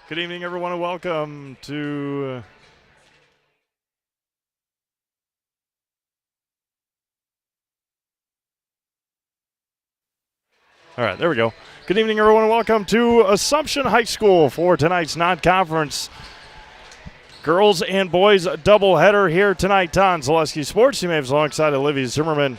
Good evening, everyone, and welcome to All right, there we go. Good evening, everyone, and welcome to Assumption High School for tonight's non-conference girls and boys doubleheader here tonight on Zaleski Sports. You may have alongside Olivia Zimmerman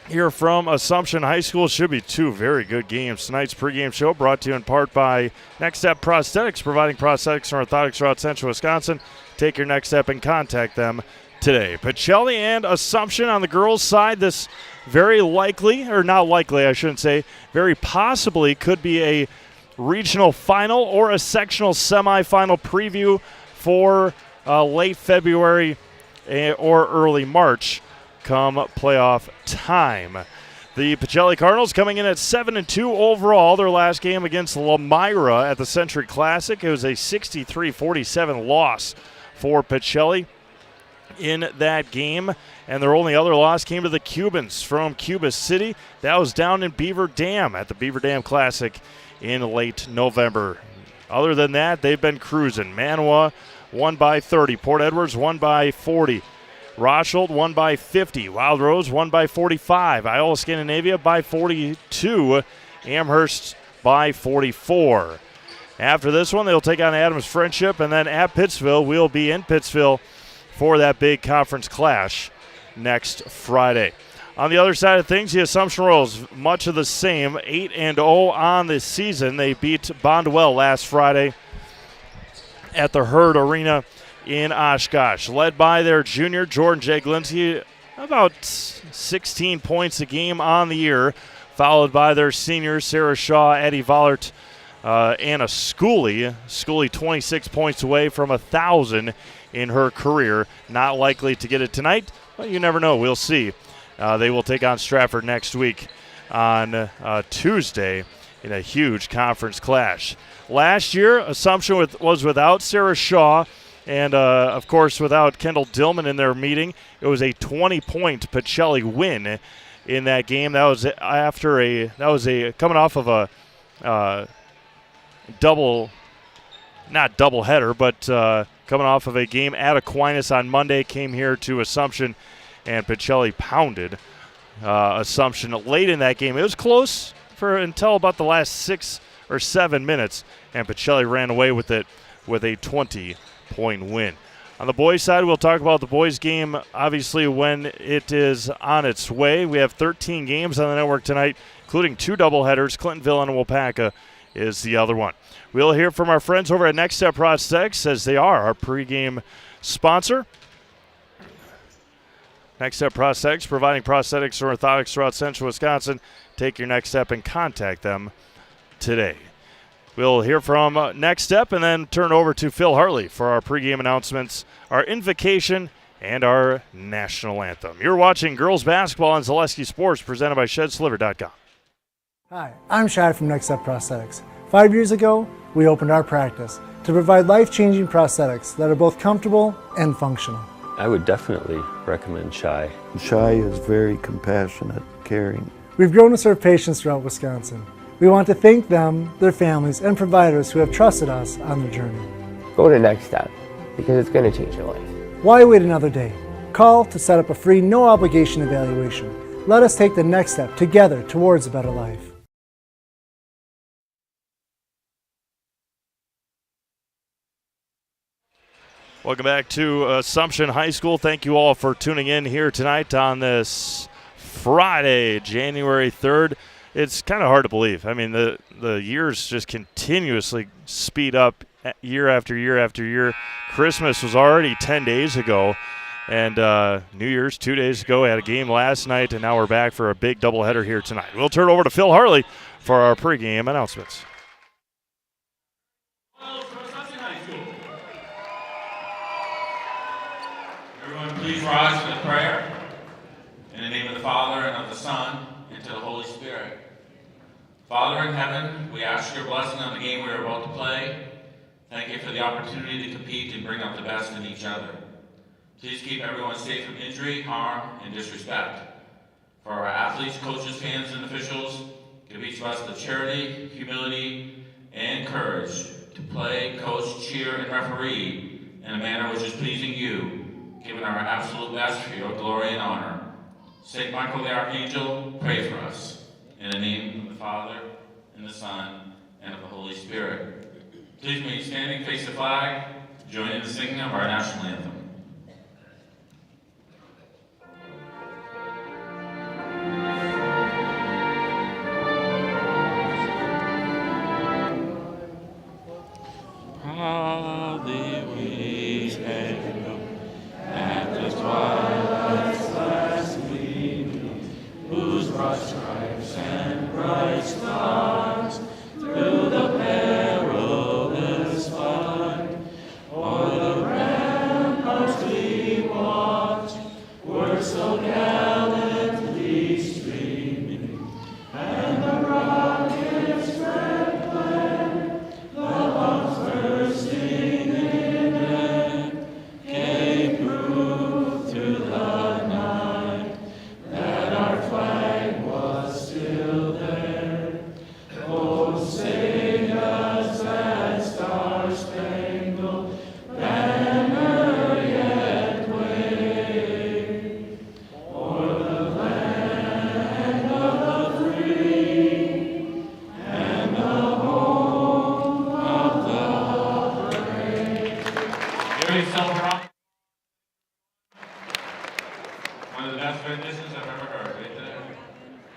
here from Assumption High School. Should be two very good games. Tonight's pregame show brought to you in part by Next Step Prosthetics, providing prosthetics and orthotics throughout Central Wisconsin. Take your next step and contact them today. Pacelli and Assumption on the girls' side. This very likely, or not likely, I shouldn't say, very possibly could be a regional final or a sectional semifinal preview for late February or early March come playoff time. The Pacelli Cardinals coming in at 7-2 overall. Their last game against Lamira at the Century Classic, it was a 63-47 loss for Pacelli in that game. And their only other loss came to the Cubans from Cuba City. That was down in Beaver Dam at the Beaver Dam Classic in late November. Other than that, they've been cruising. Manawa won by 30. Port Edwards won by 40. Rothschild won by 50. Wild Rose won by 45. Iowa Scandinavia by 42. Amherst by 44. After this one, they'll take on Adams Friendship, and then at Pittsville, we'll be in Pittsville for that big conference clash next Friday. On the other side of things, the Assumption Royals, much of the same, 8-0 on the season. They beat Bondwell last Friday at the Herd Arena in Oshkosh, led by their junior, Jordan Jaglinski, about 16 points a game on the year, followed by their seniors, Sarah Shaw, Eddie Vollert, Anna Schooley. Schooley 26 points away from 1,000 in her career. Not likely to get it tonight, but you never know. We'll see. They will take on Stratford next week on Tuesday in a huge conference clash. Last year, Assumption was without Sarah Shaw, and, of course, without Kendall Dillman in their meeting. It was a 20-point Pacelli win in that game. That was coming off of a not doubleheader, but coming off of a game at Aquinas on Monday. Came here to Assumption, and Pacelli pounded Assumption late in that game. It was close until about the last 6 or 7 minutes, and Pacelli ran away with it with a 20-point win. On the boys' side, we'll talk about the boys' game, obviously, when it is on its way. We have 13 games on the network tonight, including 2 doubleheaders. Clintonville and Waupaca is the other one. We'll hear from our friends over at Next Step Prosthetics, as they are our pregame sponsor. Next Step Prosthetics, providing prosthetics and orthotics throughout Central Wisconsin. Take your next step and contact them today. We'll hear from Next Step and then turn over to Phil Hartley for our pregame announcements, our invocation, and our national anthem. You're watching girls basketball on Zaleski Sports, presented by ShedSliver.com. Hi, I'm Shad from Next Step Prosthetics. 5 years ago, we opened our practice to provide life-changing prosthetics that are both comfortable and functional. I would definitely recommend Shy. Shy is very compassionate, caring. We've grown to serve patients throughout Wisconsin. We want to thank them, their families, and providers who have trusted us on their journey. Go to Next Step, because it's going to change your life. Why wait another day? Call to set up a free, no-obligation evaluation. Let us take the next step together towards a better life. Welcome back to Assumption High School. Thank you all for tuning in here tonight on this Friday, January 3rd. It's kind of hard to believe. I mean, the years just continuously speed up year after year after year. Christmas was already 10 days ago, and New Year's 2 days ago. We had a game last night, and now we're back for a big doubleheader here tonight. We'll turn over to Phil Hartley for our pregame announcements. Everyone please rise for the prayer. In the name of the Father, and of the Son, and to the Holy Spirit. Father in heaven, we ask your blessing on the game we are about to play. Thank you for the opportunity to compete and bring out the best in each other. Please keep everyone safe from injury, harm, and disrespect. For our athletes, coaches, fans, and officials, give each of us the charity, humility, and courage to play, coach, cheer, and referee in a manner which is pleasing you, giving our absolute best for your glory and honor. Saint Michael the Archangel, pray for us. In the name of the Father, and the Son, and of the Holy Spirit. Please remain standing, face the flag, join in the singing of our national anthem. Proudly we hail at the twilight's last gleaming, whose broad stripes and bright stars through the perilous fight o'er the ramparts we watched were so gallantly streaming, and the rockets' red glare, the bombs bursting in air, gave proof through the night that our flag was still there. Oh, sing us that star-spangled banner yet wave, o'er the land of the free and the home of the brave. Gary Silverrock. One of the best renditions I've ever heard, right there.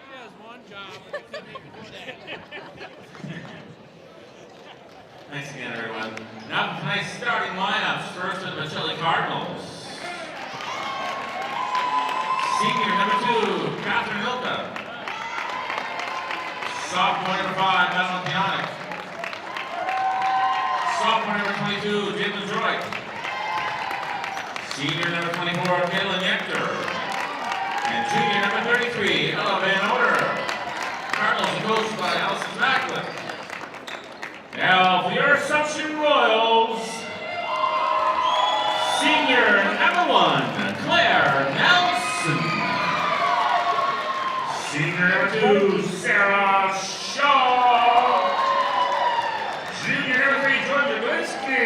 He has one job, but he couldn't even do that. Thanks again, everyone. Now for tonight's starting lineups. First are the Pacelli Cardinals. Senior number 2, Catherine Ilka. Sophomore number 5, Madeline Pionic. Sophomore number 22, Jalen Droit. Senior number 24, Caitlin Yector. And junior number 33, Ella Van Order. Cardinals coached by Allison Macklin. Now for your Assumption Royals, senior number 1, Claire Nelson. Senior number 2, Sarah Shaw. Junior number 3, Georgia Blinsky.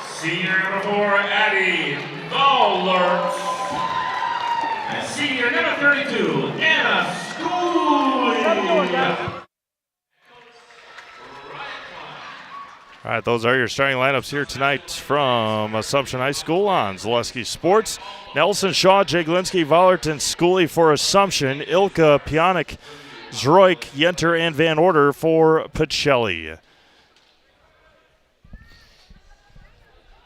Senior number 4, Addie Ballert. And senior number 32, Anna Schooley. All right, those are your starting lineups here tonight from Assumption High School on Zaleski Sports. Nelson, Shaw, Jaglinski, Vollert, and Schooley for Assumption. Ilka, Pionic, Zroik, Yenter, and Van Order for Pacelli.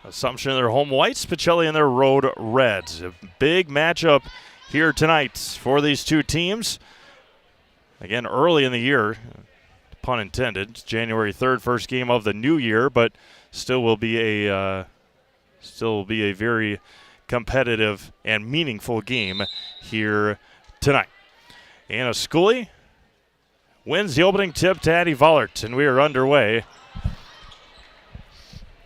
Assumption in their home whites, Pacelli in their road reds. A big matchup here tonight for these two teams. Again, early in the year. Pun intended. It's January 3rd, first game of the new year, but still will be a very competitive and meaningful game here tonight. Anna Schooley wins the opening tip to Addie Vollert, and we are underway.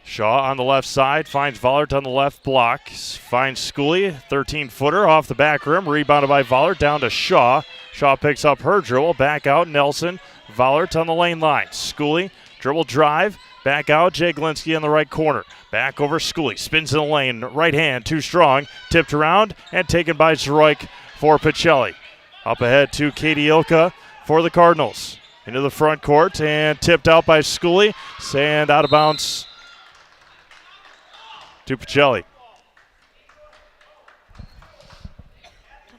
Shaw on the left side finds Vollert on the left block. Finds Schooley, 13-footer off the back rim, rebounded by Vollert down to Shaw. Shaw picks up her dribble, back out Nelson. Vollert on the lane line. Schooley, dribble drive, back out. Jaglinski in the right corner. Back over Schooley, spins in the lane, right hand, too strong. Tipped around and taken by Zroik for Pacelli. Up ahead to Katie Ilka for the Cardinals. Into the front court and tipped out by Schooley. And out of bounds to Pacelli.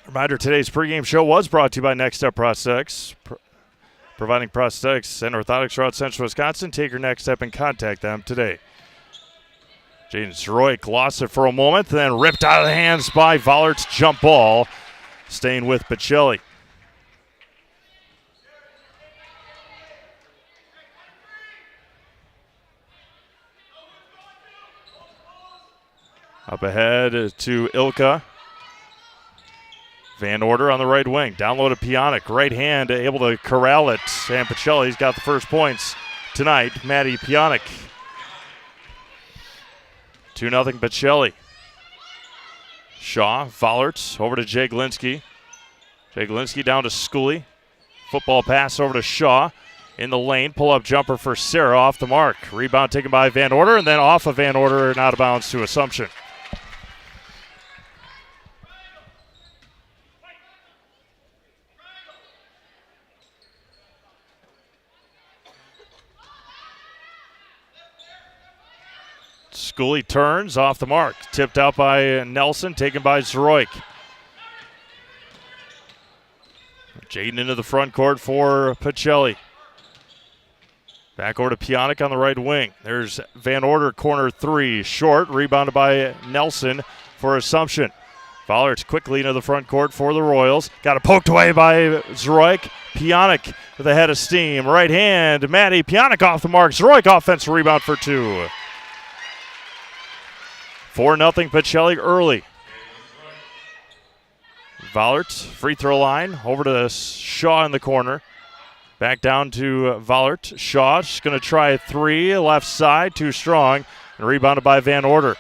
Reminder, today's pregame show was brought to you by Next Step Prosthetics. Providing prosthetics and orthotics throughout central Wisconsin. Take your next step and contact them today. Jaden Zroik lost it for a moment, then ripped out of the hands by Vollert's jump ball. Staying with Pacelli. Up ahead to Ilka. Van Order on the right wing. Down low to Pionic. Right hand able to corral it. And Pacelli's got the first points tonight. Maddie Pionic. 2-0 Pacelli. Shaw, Vollert over to Jaglinski. Jaglinski down to Schooley. Football pass over to Shaw. in the lane. Pull-up jumper for Sarah off the mark. Rebound taken by Van Order, and then off of Van Order and out of bounds to Assumption. Schooley turns off the mark. Tipped out by Nelson, taken by Zroik. Jaden into the front court for Pacelli. Back over to Pionic on the right wing. There's Van Order, corner three. Short, rebounded by Nelson for Assumption. Vollerts quickly into the front court for the Royals. Got it poked away by Zroik. Pionic with a head of steam. Right hand, Maddie. Pionic off the mark. Zroik offensive rebound for two. 4-0 Pacelli early. Vollert, free throw line, over to Shaw in the corner. Back down to Vollert. Shaw, she's going to try a three, left side, too strong, and rebounded by Van Order.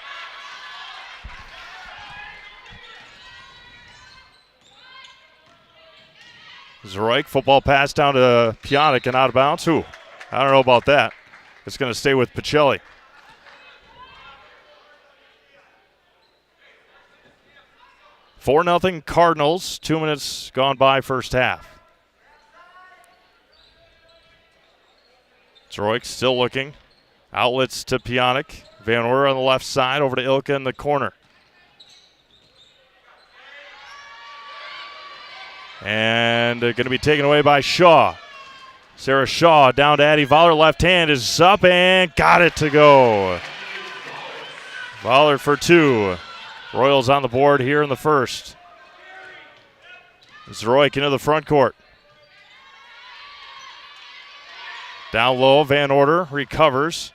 Zroik, football pass down to Pionic and out of bounds. I don't know about that. It's going to stay with Pacelli. 4-0 Cardinals. 2 minutes gone by first half. Zroik still looking. Outlets to Pionic. Van Order on the left side, over to Ilka in the corner. And going to be taken away by Shaw. Sarah Shaw down to Addie Voller. Left hand is up and got it to go. Voller for two. Royals on the board here in the first. Zroik into the front court. Down low, Van Order recovers.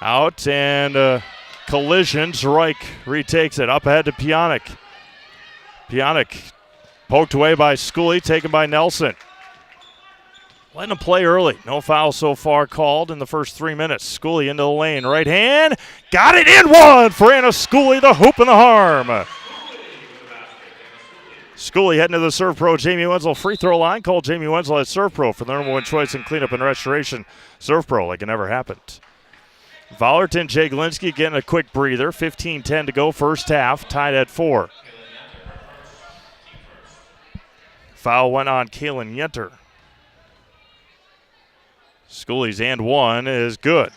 Out and collision. Zroik retakes it. Up ahead to Pionic. Pionic poked away by Schooley, taken by Nelson. Letting him play early. No foul so far called in the first 3 minutes. Schooley into the lane. Right hand. Got it in one for Anna Schooley, the hoop and the harm. Schooley heading to the Serve Pro Jamie Wenzel free throw line. Call Jamie Wenzel at Serve Pro for the number one choice in cleanup and restoration. Serve Pro like it never happened. Vollert and Jaglinski getting a quick breather. 15-10 to go first half. Tied at 4. Foul went on Kaylin Yenter. Schooley's and one is good.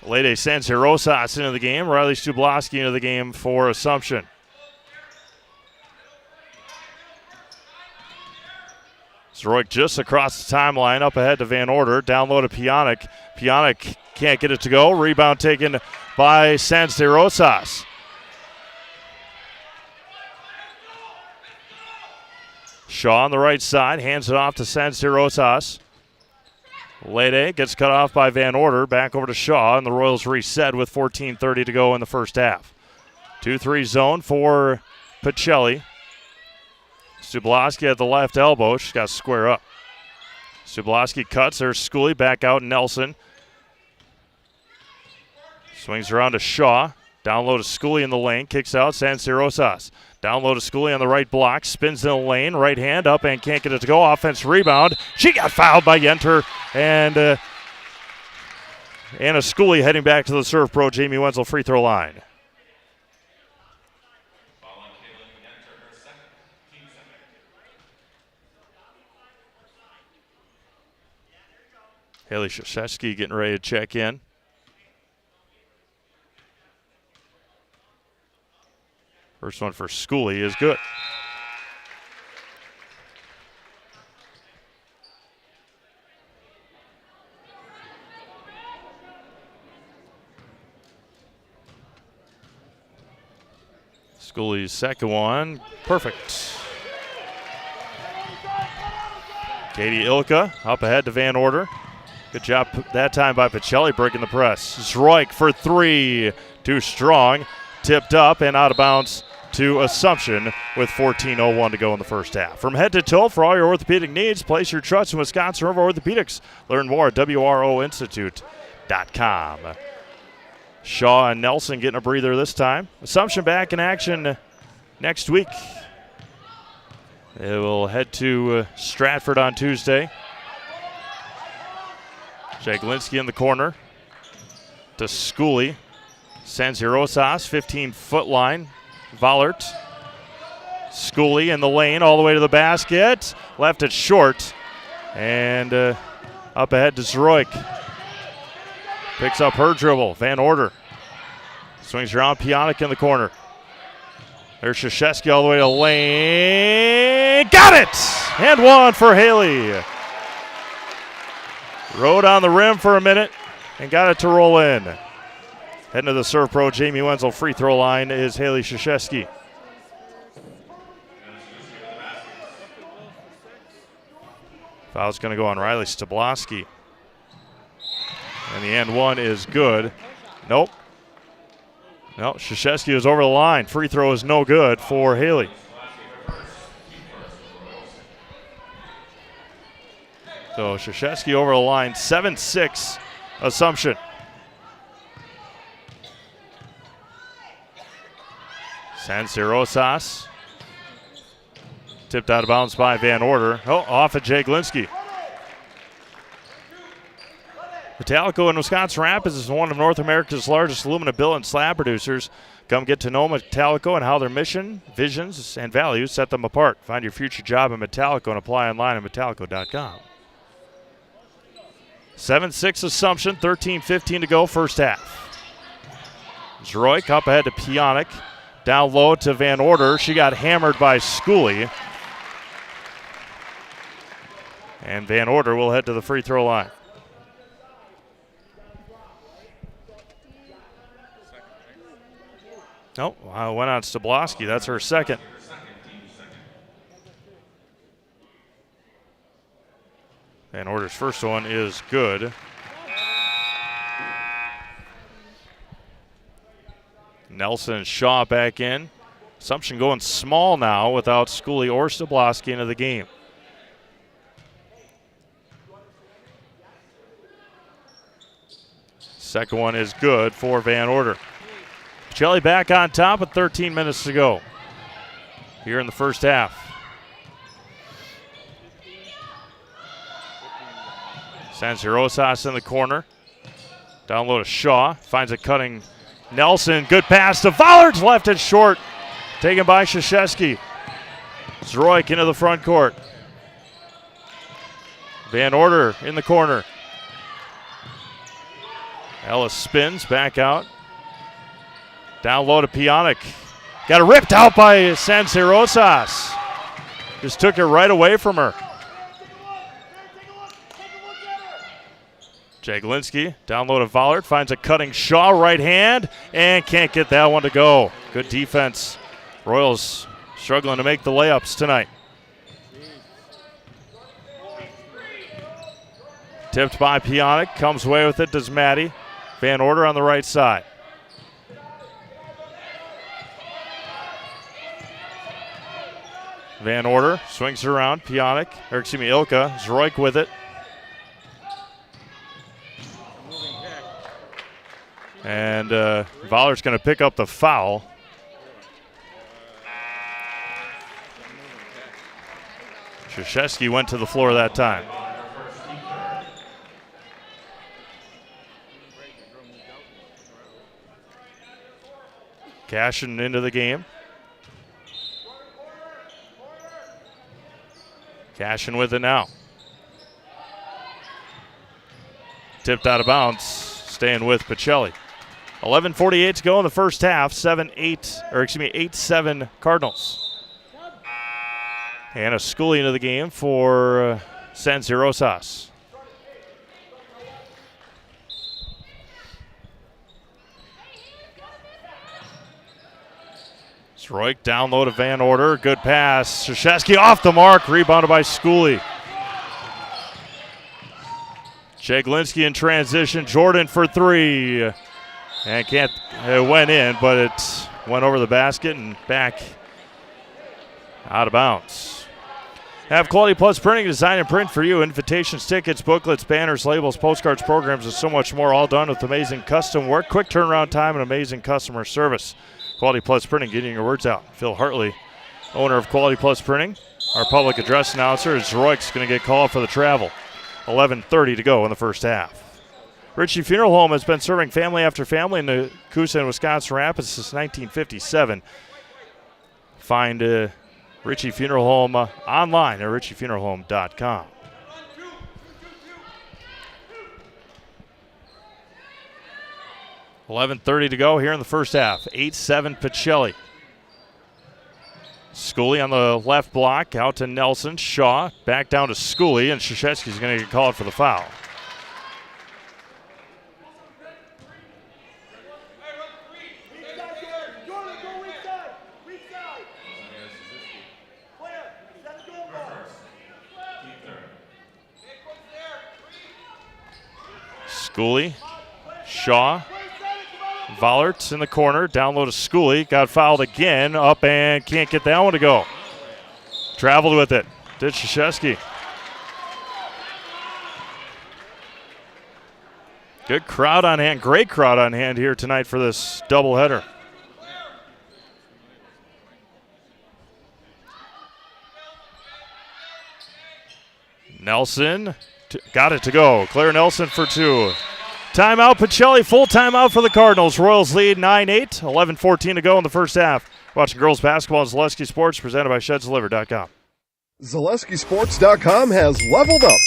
Lede Sancerosas into the game. Riley Stubloski into the game for Assumption. Zroik just across the timeline, up ahead to Van Order. Down low to Pionic. Pionic can't get it to go. Rebound taken by Sancerosas. Shaw on the right side, hands it off to Sancerosas. Lede gets cut off by Van Order. Back over to Shaw, and the Royals reset with 14:30 to go in the first half. 2-3 zone for Pacelli. Stubloski at the left elbow. She's got to square up. Stubloski cuts. There's Schooley back out. Nelson swings around to Shaw. Down low to Schooley in the lane. Kicks out. Sancerosas. Down low to Schooley on the right block. Spins in the lane. Right hand up and can't get it to go. Offense rebound. She got fouled by Yenter. And Anna Schooley heading back to the Serve Pro Jamie Wenzel free throw line. Haley Shashevsky getting ready to check in. First one for Schooley is good. Schooley's second one, perfect. Katie Ilka up ahead to Van Order. Good job that time by Pacelli breaking the press. Zroik for three, too strong. Tipped up and out of bounds to Assumption with 14:01 to go in the first half. From head to toe for all your orthopedic needs, place your trust in Wisconsin River Orthopedics. Learn more at WROinstitute.com. Shaw and Nelson getting a breather this time. Assumption back in action next week. They will head to Stratford on Tuesday. Jaglinski in the corner to Schooley. Sends Rosas, 15-foot line. Vollert. Schooley in the lane all the way to the basket. Left it short. And up ahead to Zroik. Picks up her dribble. Van Order. Swings around. Pionk in the corner. There's Krzyzewski all the way to the lane. Got it! And one for Haley. Rode on the rim for a minute and got it to roll in. Heading to the serve pro Jamie Wenzel free throw line is Haley Krzyzewski. Foul's going to go on Riley Stabloski. And the and one is good. Nope. No, Krzyzewski is over the line. Free throw is no good for Haley. So Krzyzewski over the line, 7-6 Assumption. Sends Rosas. Tipped out of bounds by Van Order. Oh, off of Jaglinski. Metallico in Wisconsin Rapids is one of North America's largest aluminum billet and slab producers. Come get to know Metallico and how their mission, visions, and values set them apart. Find your future job in Metallico and apply online at metallico.com. 7-6 Assumption, 13:15 to go, first half. Zroik up ahead to Pionk. Down low to Van Order. She got hammered by Schooley. And Van Order will head to the free throw line. Nope, went on Stabloski. That's her second. Van Order's first one is good. Nelson and Shaw back in. Assumption going small now without Schooley or Stabloski into the game. Second one is good for Van Order. Pacelli back on top with 13 minutes to go here in the first half. Sends Rosas in the corner. Down low to Shaw. Finds a cutting Nelson. Good pass to Vollert. Left it short. Taken by Krzyzewski. Zroik into the front court. Van Order in the corner. Ellis spins back out. Down low to Pionk. Got it ripped out by Sens Rosas. Just took it right away from her. Jaglinski down low to Vollert. Finds a cutting Shaw right hand and can't get that one to go. Good defense. Royals struggling to make the layups tonight. Tipped by Pionk. Comes away with it, does Maddie. Van Order on the right side. Van Order swings it around. Ilka. Zroik with it. And Voller's going to pick up the foul. Krzyzewski went to the floor that time. Cashin into the game. Cashin with it now. Tipped out of bounds, staying with Pacelli. 11:48 to go in the first half. 8-7 Cardinals. And a Schooley into the game for Sens Rosas. Zroik down low to Van Order. Good pass. Krzyzewski off the mark. Rebounded by Schooley. Jaglinski in transition. Jordan for three. And it went in, but it went over the basket and back out of bounds. Have Quality Plus Printing design and print for you. Invitations, tickets, booklets, banners, labels, postcards, programs, and so much more, all done with amazing custom work, quick turnaround time, and amazing customer service. Quality Plus Printing, getting your words out. Phil Hartley, owner of Quality Plus Printing. Our public address announcer is Royk's going to get called for the travel. 11:30 to go in the first half. Ritchie Funeral Home has been serving family after family in the Coosa and Wisconsin Rapids since 1957. Find Ritchie Funeral Home online at ritchiefuneralhome.com. $11:30 to go here in the first half. 8-7 Pacelli. Schooley on the left block, out to Nelson. Shaw back down to Schooley, and Krzyzewski's going to get called for the foul. Schooley, Shaw, Vollert in the corner, down low to Schooley, got fouled again, up and can't get that one to go. Traveled with it, did Krzyzewski. Good crowd on hand, great crowd on hand here tonight for this doubleheader. Nelson got it to go. Claire Nelson for two. Timeout, Pacelli, full timeout for the Cardinals. Royals lead 9-8, 11:14 to go in the first half. Watching girls basketball on Zaleski Sports, presented by ShedsDelivered.com. ZaleskiSports.com has leveled up.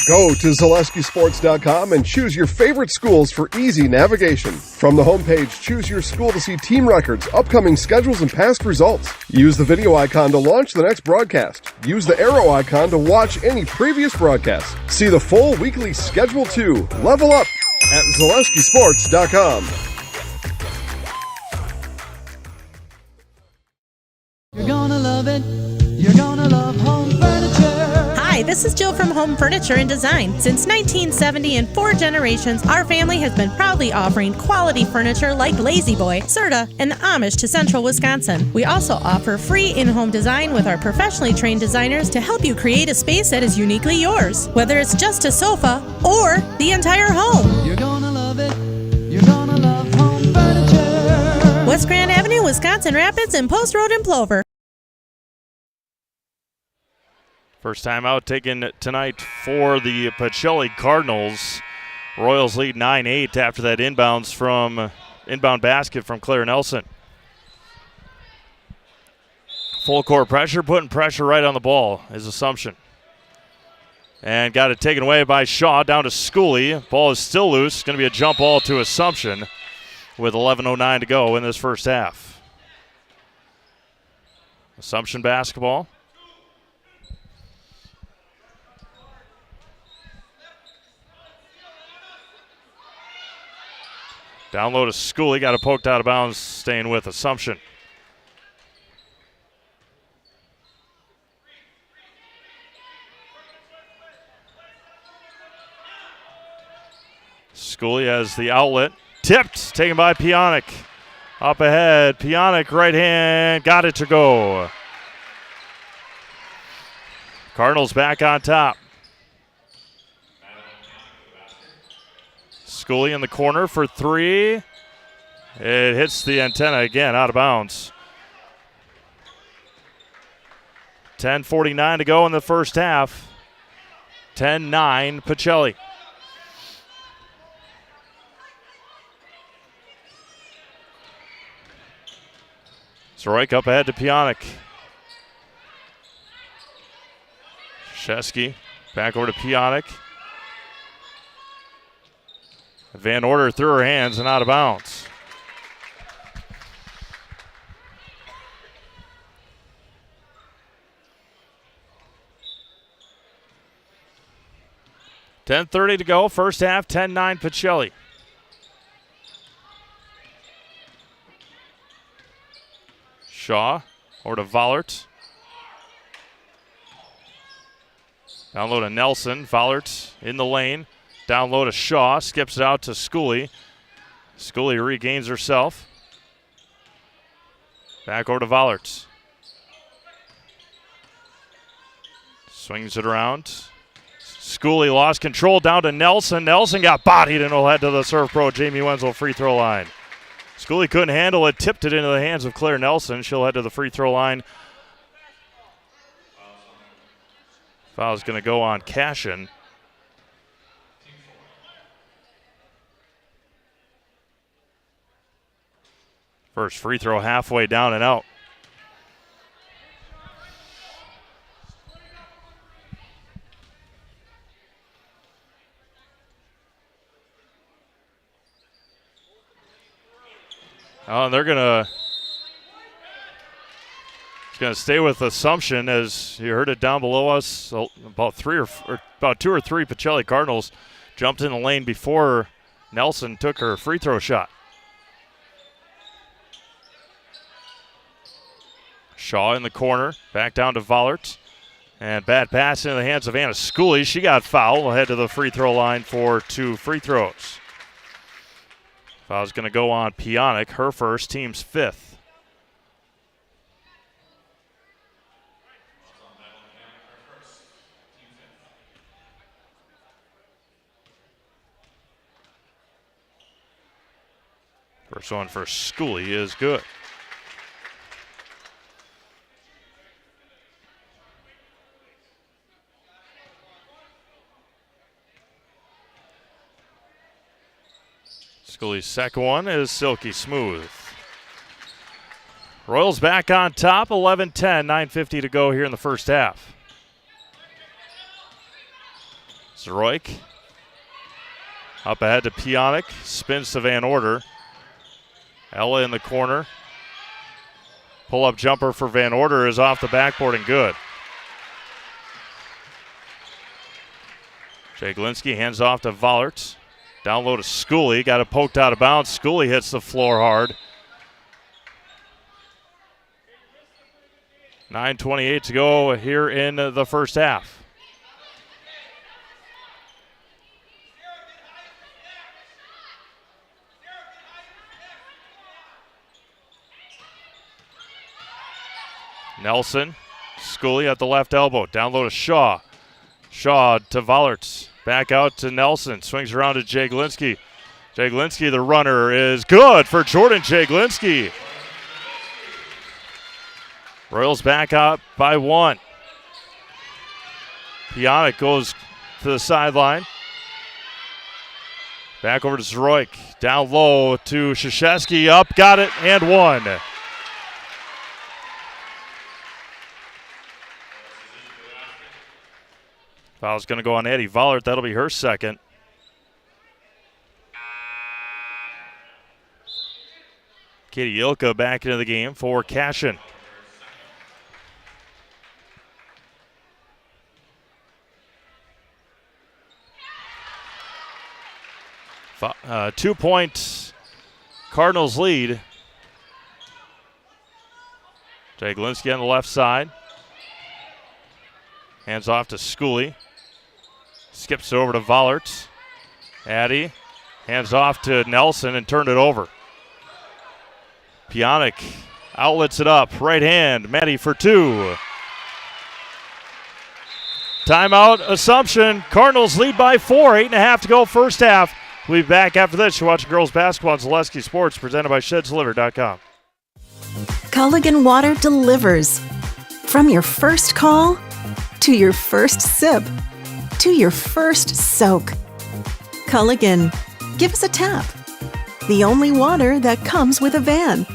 Go to ZaleskiSports.com and choose your favorite schools for easy navigation. From the homepage, choose your school to see team records, upcoming schedules, and past results. Use the video icon to launch the next broadcast. Use the arrow icon to watch any previous broadcasts. See the full weekly schedule too. Level up at ZaleskiSports.com. You're gonna love it. You're gonna love home furniture. Hi, this is Jill from Home Furniture and Design. Since 1970 and 4 generations, our family has been proudly offering quality furniture like Lazy Boy, Serta, and Amish to Central Wisconsin. We also offer free in-home design with our professionally trained designers to help you create a space that is uniquely yours, whether it's just a sofa or the entire home. You're gonna love it. You're gonna love home furniture. West Grand Avenue, Wisconsin Rapids, and Post Road in Plover. First time out taken tonight for the Pacelli Cardinals. Royals lead 9-8 after that inbound basket from Claire Nelson. Full court pressure, putting pressure right on the ball is Assumption. And got it taken away by Shaw down to Schooley. Ball is still loose. Going to be a jump ball to Assumption with 11:09 to go in this first half. Assumption basketball. Down low to Schooley, got it poked out of bounds, staying with Assumption. Schooley has the outlet, tipped, taken by Pionic. Up ahead, Pionic right hand, got it to go. Cardinals back on top. Schooley in the corner for three. It hits the antenna again, out of bounds. 10:49 to go in the first half. 10-9 Pacelli. Zroyk up ahead to Pionic. Krzyzewski back over to Pionic. Van Order through her hands and out of bounds. $10:30 to go, first half, 10-9 Pacelli. Shaw over to Vollert. Down low to Nelson. Vollert in the lane. Down low to Shaw, skips it out to Schooley. Schooley regains herself. Back over to Vollert. Swings it around. Schooley lost control down to Nelson. Nelson got bodied and will head to the Surf Pro Jamie Wenzel free throw line. Schooley couldn't handle it, tipped it into the hands of Claire Nelson. She'll head to the free throw line. Foul's going to go on Cashin. First free throw halfway down and out. Oh, and they're going to stay with Assumption, as you heard it down below us. About two or three Pacelli Cardinals jumped in the lane before Nelson took her free throw shot. Shaw in the corner, back down to Vollert. And bad pass into the hands of Anna Schooley. She got fouled. We'll head to the free throw line for 2 free throws. Foul's going to go on Pionic, her first, team's 5th. First one for Schooley is good. Schooley's second one is silky smooth. Royals back on top, 11-10, 9:50 to go here in the first half. Zroik up ahead to Pionic, spins to Van Order. Ella in the corner. Pull-up jumper for Van Order is off the backboard and good. Jaglinski hands off to Vollert. Down low to Schooley, got it poked out of bounds. Schooley hits the floor hard. 9:28 to go here in the first half. Nelson, Schooley at the left elbow, down low to Shaw. Shaw to Vollert. Back out to Nelson. Swings around to Jaglinski. Jaglinski, the runner, is good for Jordan Jaglinski. Royals back up by 1. Pionic goes to the sideline. Back over to Zroik. Down low to Krzyzewski. Up, got it, and 1. Foul's going to go on Eddie Vollert. That'll be her second. Katie Ilka back into the game for Cashin. Two-point Cardinals lead. Jaglinski on the left side. Hands off to Schooley. Skips over to Vollert. Addy hands off to Nelson and turned it over. Pionic outlets it up. Right hand, Maddie for 2. Timeout, Assumption. Cardinals lead by 4. 8.5 to go first half. We'll be back after this. You're watching girls basketball on Zaleski Sports, presented by ShedsDeliver.com. Culligan Water delivers. From your first call to your first sip to your first soak. Culligan, give us a tap. The only water that comes with a van.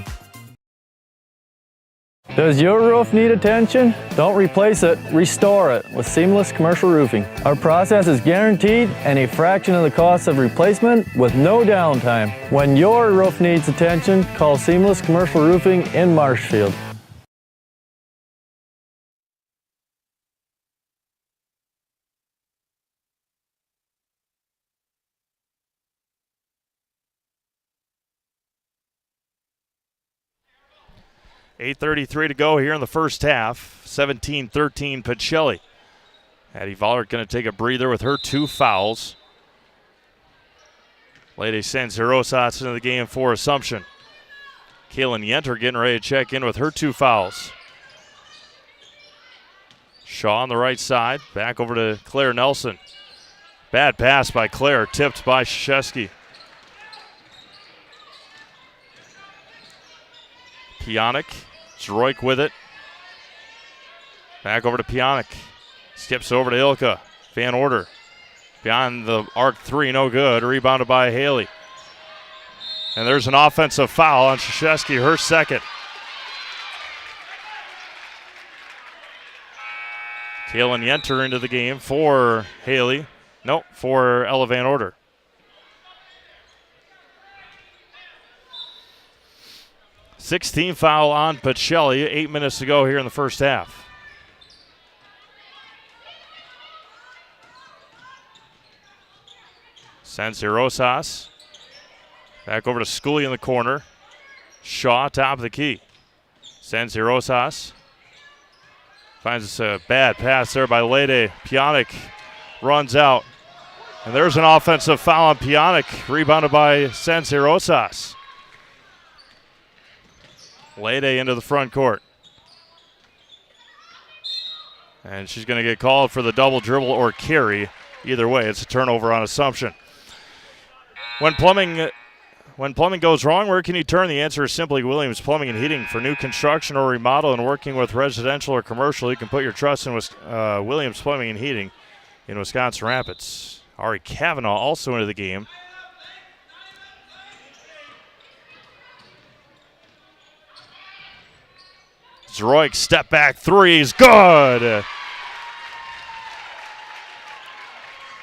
Does your roof need attention? Don't replace it, restore it with Seamless Commercial Roofing. Our process is guaranteed and a fraction of the cost of replacement with no downtime. When your roof needs attention, call Seamless Commercial Roofing in Marshfield. .8:33 to go here in the first half. 17-13 Pacelli. Addie Vollert going to take a breather with her 2 fouls. Lady sends Rosas into the game for Assumption. Kaylin Yenter getting ready to check in with her 2 fouls. Shaw on the right side. Back over to Claire Nelson. Bad pass by Claire, tipped by Krzyzewski. Pionk. Zroik with it. Back over to Pionk. Skips over to Ilka. Van Order. Beyond the arc three, no good. Rebounded by Haley. And there's an offensive foul on Krzyzewski, her second. Kaylin Yenter into the game for Haley. Nope, for Ella Van Order. Sixteen foul on Pacelli. 8 minutes to go here in the first half. Sends Rosas. Back over to Scully in the corner. Shaw, top of the key. Sends Rosas. Finds a bad pass there by Lede. Pionk runs out. And there's an offensive foul on Pionk. Rebounded by Sensei Rosas. Lede into the front court. And she's going to get called for the double dribble or carry. Either way, it's a turnover on Assumption. When plumbing goes wrong, where can you turn? The answer is simply Williams Plumbing and Heating. For new construction or remodel and working with residential or commercial, you can put your trust in Williams Plumbing and Heating in Wisconsin Rapids. Ari Kavanaugh also into the game. Zroik step back threes, good.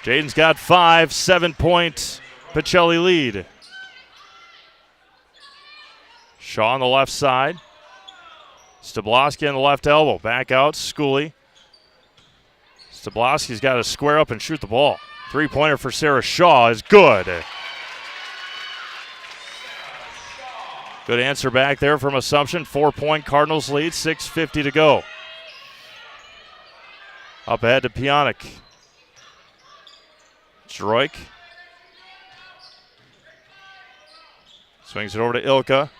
Jaden's got 5, 7-point Pacelli lead. Shaw on the left side. Stabloski on the left elbow. Back out, Schooley. Stabloski's got to square up and shoot the ball. Three-pointer for Sarah Shaw is good. Good answer back there from Assumption. 4-point Cardinals lead, 6:50 to go. Up ahead to Pionk. Zroik. Swings it over to Ilka.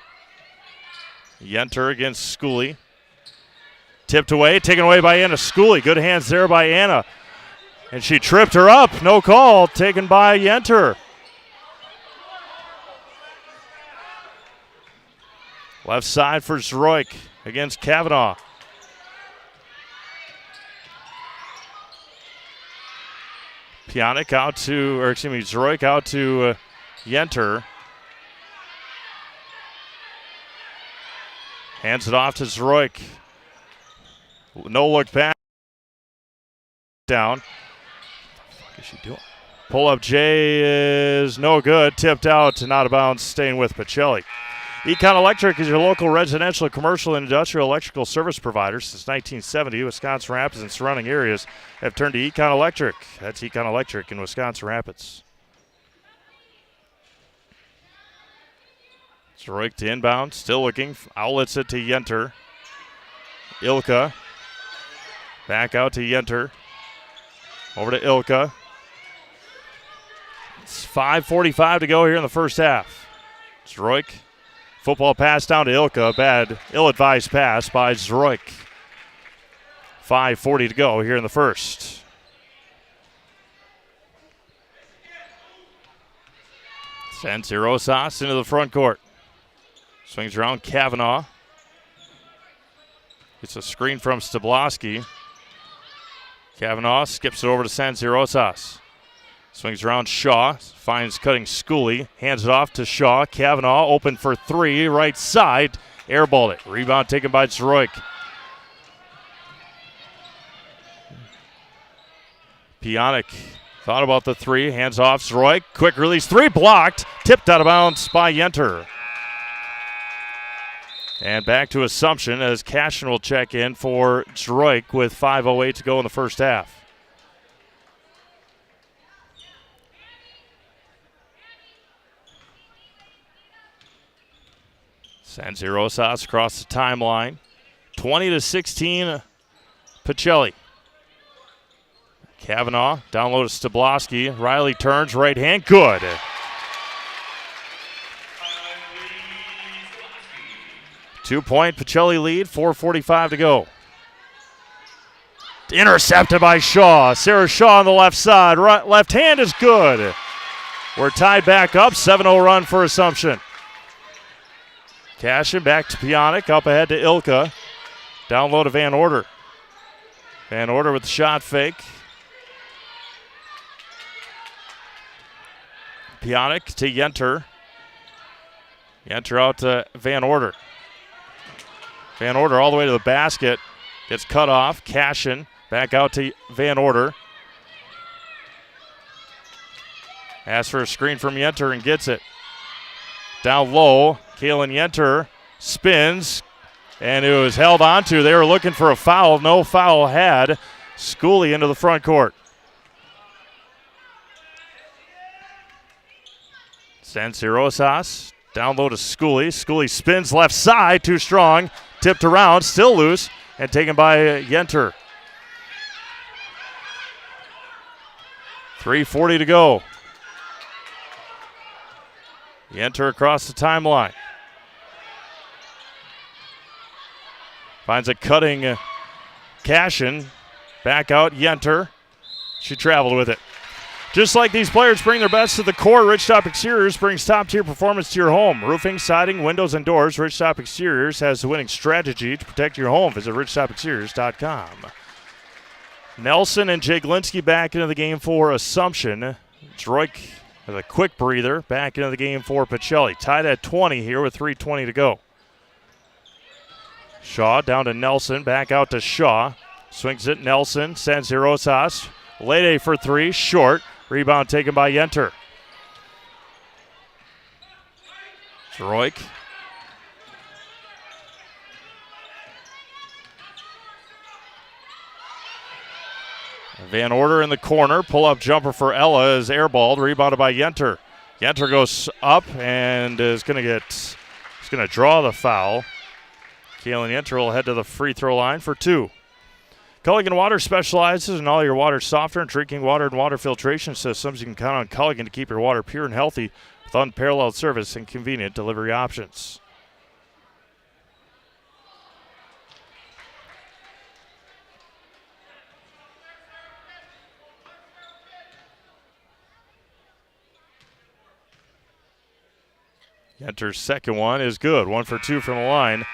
Yenter against Schooley. Tipped away, taken away by Anna Schooley. Good hands there by Anna. And she tripped her up. No call, taken by Yenter. Left side for Zroik against Kavanaugh. Pionk out to, or excuse me, Zroik out to Yenter. Hands it off to Zroik. No look back. Down. What is she doing? Pull up J is no good. Tipped out to not out of bounds, staying with Pacelli. Econ Electric is your local residential, commercial, and industrial electrical service provider. Since 1970, Wisconsin Rapids and surrounding areas have turned to Econ Electric. That's Econ Electric in Wisconsin Rapids. Zroik to inbound, still looking. Outlets it to Yenter. Ilka. Back out to Yenter. Over to Ilka. It's 5:45 to go here in the first half. Zroik. Football pass down to Ilka. Bad, ill-advised pass by Zroik. 5:40 to go here in the first. Sends Rosas into the front court. Swings around Kavanaugh. Gets a screen from Stabloski. Kavanaugh skips it over to Sensei Rosas. Swings around Shaw. Finds cutting Schooley. Hands it off to Shaw. Kavanaugh open for three. Right side. Airballed it. Rebound taken by Zroik. Pionk thought about the three. Hands off Zroik. Quick release three. Blocked. Tipped out of bounds by Yenter. And back to Assumption as Cashin will check in for Zroik with 5:08 to go in the first half. Sends Rosas across the timeline. 20-16, Pacelli. Kavanaugh down low to Stabloski. Riley turns, right hand, good. Two-point Pacelli lead, 4:45 to go. Intercepted by Shaw. Sarah Shaw on the left side. Right, left hand is good. We're tied back up, 7-0 run for Assumption. Cashin back to Pionic, up ahead to Ilka. Down low to Van Order. Van Order with the shot fake. Pionic to Yenter. Yenter out to Van Order. Van Order all the way to the basket. Gets cut off. Cashin back out to Van Order. Asks for a screen from Yenter and gets it. Down low, Kalen Yenter spins, and it was held onto. They were looking for a foul. No foul had. Schooley into the front court. Sansi Rosas down low to Schooley. Schooley spins left side, too strong. Tipped around, still loose, and taken by Yenter. 3:40 to go. Yenter across the timeline. Finds a cutting Cashin. Back out Yenter. She traveled with it. Just like these players bring their best to the core, Ridgetop Exteriors brings top-tier performance to your home. Roofing, siding, windows, and doors, Ridgetop Exteriors has the winning strategy to protect your home. Visit ridgetopexteriors.com. Nelson and Jaglinski back into the game for Assumption. Droik has a quick breather back into the game for Pacelli. Tied at 20 here with 3:20 to go. Shaw down to Nelson, back out to Shaw. Swings it, Nelson, sends Rosas. Lede for three, short. Rebound taken by Yenter. Droik. Van Order in the corner. Pull-up jumper for Ella is airballed. Rebounded by Yenter. Yenter goes up and is going to draw the foul. Kalen Yenter will head to the free throw line for two. Culligan Water specializes in all your water softener, drinking water, and water filtration systems. You can count on Culligan to keep your water pure and healthy with unparalleled service and convenient delivery options. Yenter's second one is good. 1 for 2 from the line.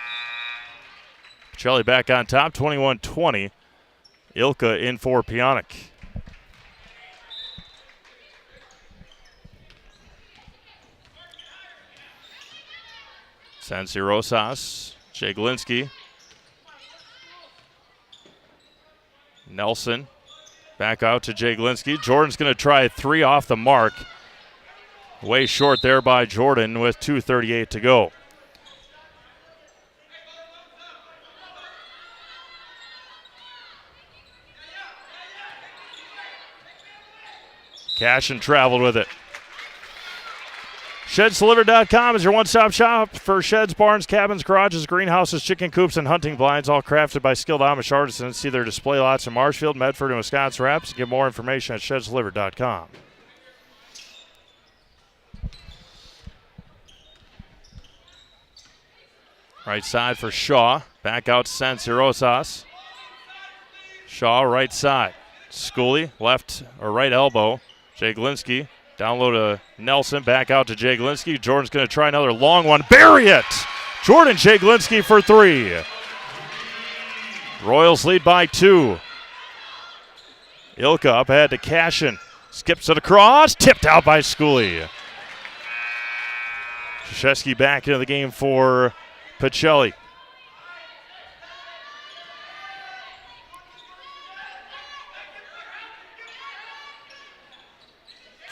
Pacelli back on top, 21-20. Ilka in for Pionic. Sansi Rosas, Jaglinski. Nelson back out to Jaglinski. Jordan's going to try a three off the mark. Way short there by Jordan with 2:38 to go. Cashin traveled with it. ShedsDelivered.com is your one-stop shop for sheds, barns, cabins, garages, greenhouses, chicken coops, and hunting blinds, all crafted by skilled Amish artisans. See their display lots in Marshfield, Medford, and Wisconsin Rapids. Get more information at ShedsDelivered.com. Right side for Shaw. Back out to Sansi Rosas. Shaw right side. Schooley left or right elbow. Jaglinski down low to Nelson. Back out to Jaglinski. Jordan's going to try another long one. Bury it! Jordan Jaglinski for three. Royals lead by 2. Ilka up ahead to Cashin. Skips it across. Tipped out by Schooley. Krzyzewski back into the game for Pacelli.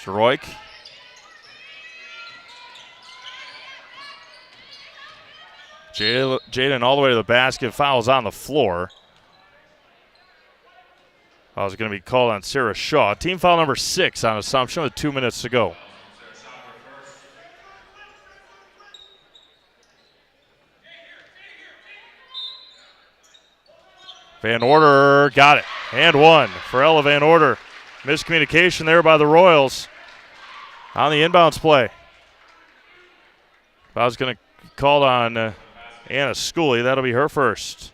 Droik. Jaden all the way to the basket. Fouls on the floor. Foul is going to be called on Sarah Shaw. Team foul number 6 on Assumption with 2 minutes to go. Van Order got it. And one for Ella Van Order. Miscommunication there by the Royals on the inbounds play. Foul's going to be called on Anna Schooley. That'll be her first.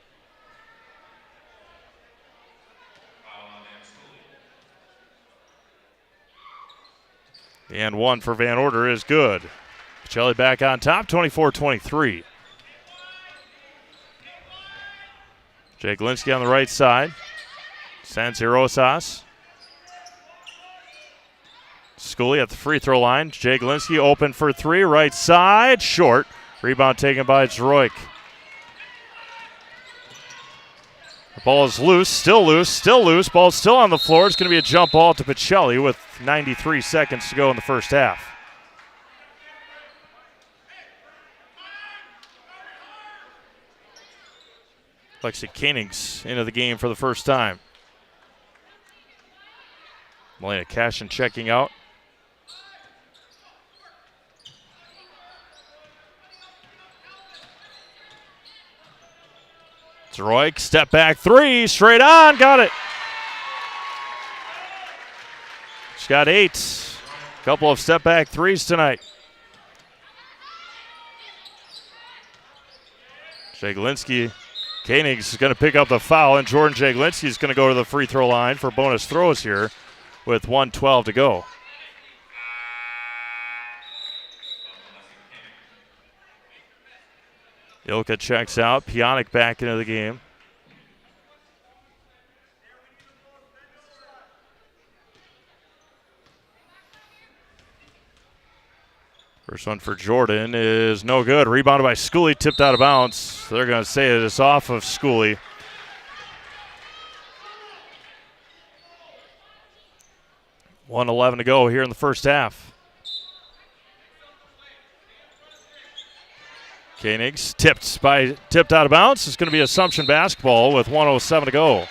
And one for Van Order is good. Pacelli back on top, 24-23. Jaglinski on the right side. Sanzirosas. Schooley at the free throw line. Jaglinski open for three. Right side. Short. Rebound taken by Zroik. The ball is loose. Still loose. Still loose. Ball's still on the floor. It's going to be a jump ball to Pacelli with 93 seconds to go in the first half. Lexi Koenig's into the game for the first time. Melina Cashin checking out. Zroik, step back three, straight on, got it. She's got 8. A couple of step back threes tonight. Jaglinski. Koenig is going to pick up the foul, and Jordan Jaglinski is going to go to the free throw line for bonus throws here with 1:12 to go. Ilka checks out. Pionic back into the game. First one for Jordan is no good. Rebounded by Schooley, tipped out of bounds. They're going to say it's off of Schooley. $1:11 to go here in the first half. Koenig's tipped out of bounds. It's going to be Assumption basketball with 1:07 to go.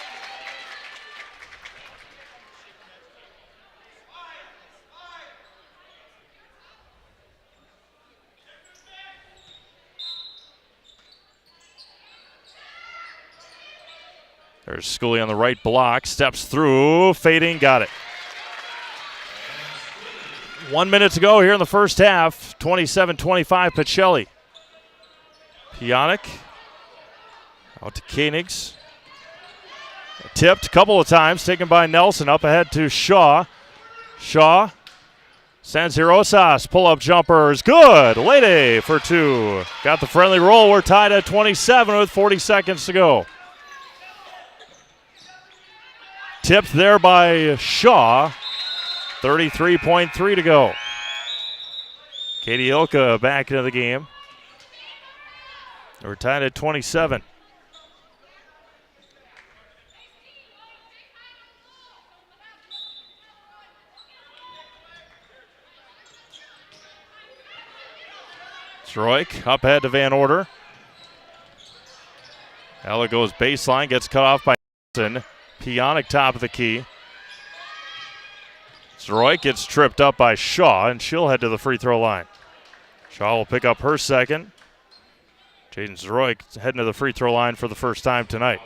There's Schooley on the right block, steps through, fading, got it. 1 minute to go here in the first half. 27-25 Pacelli. Pionic out to Koenigs. Tipped a couple of times, taken by Nelson. Up ahead to Shaw. Shaw. Sanzirosas, pull-up jumper is good. Lede for 2. Got the friendly roll. We're tied at 27 with 40 seconds to go. Tipped there by Shaw. 33.3 to go. Katie Ilka back into the game. We're tied at 27. Zroik up ahead to Van Order. Ella goes baseline, gets cut off by Nelson. Pionic top of the key. Zroik gets tripped up by Shaw, and she'll head to the free throw line. Shaw will pick up her second. Jaden Zroik heading to the free throw line for the first time tonight.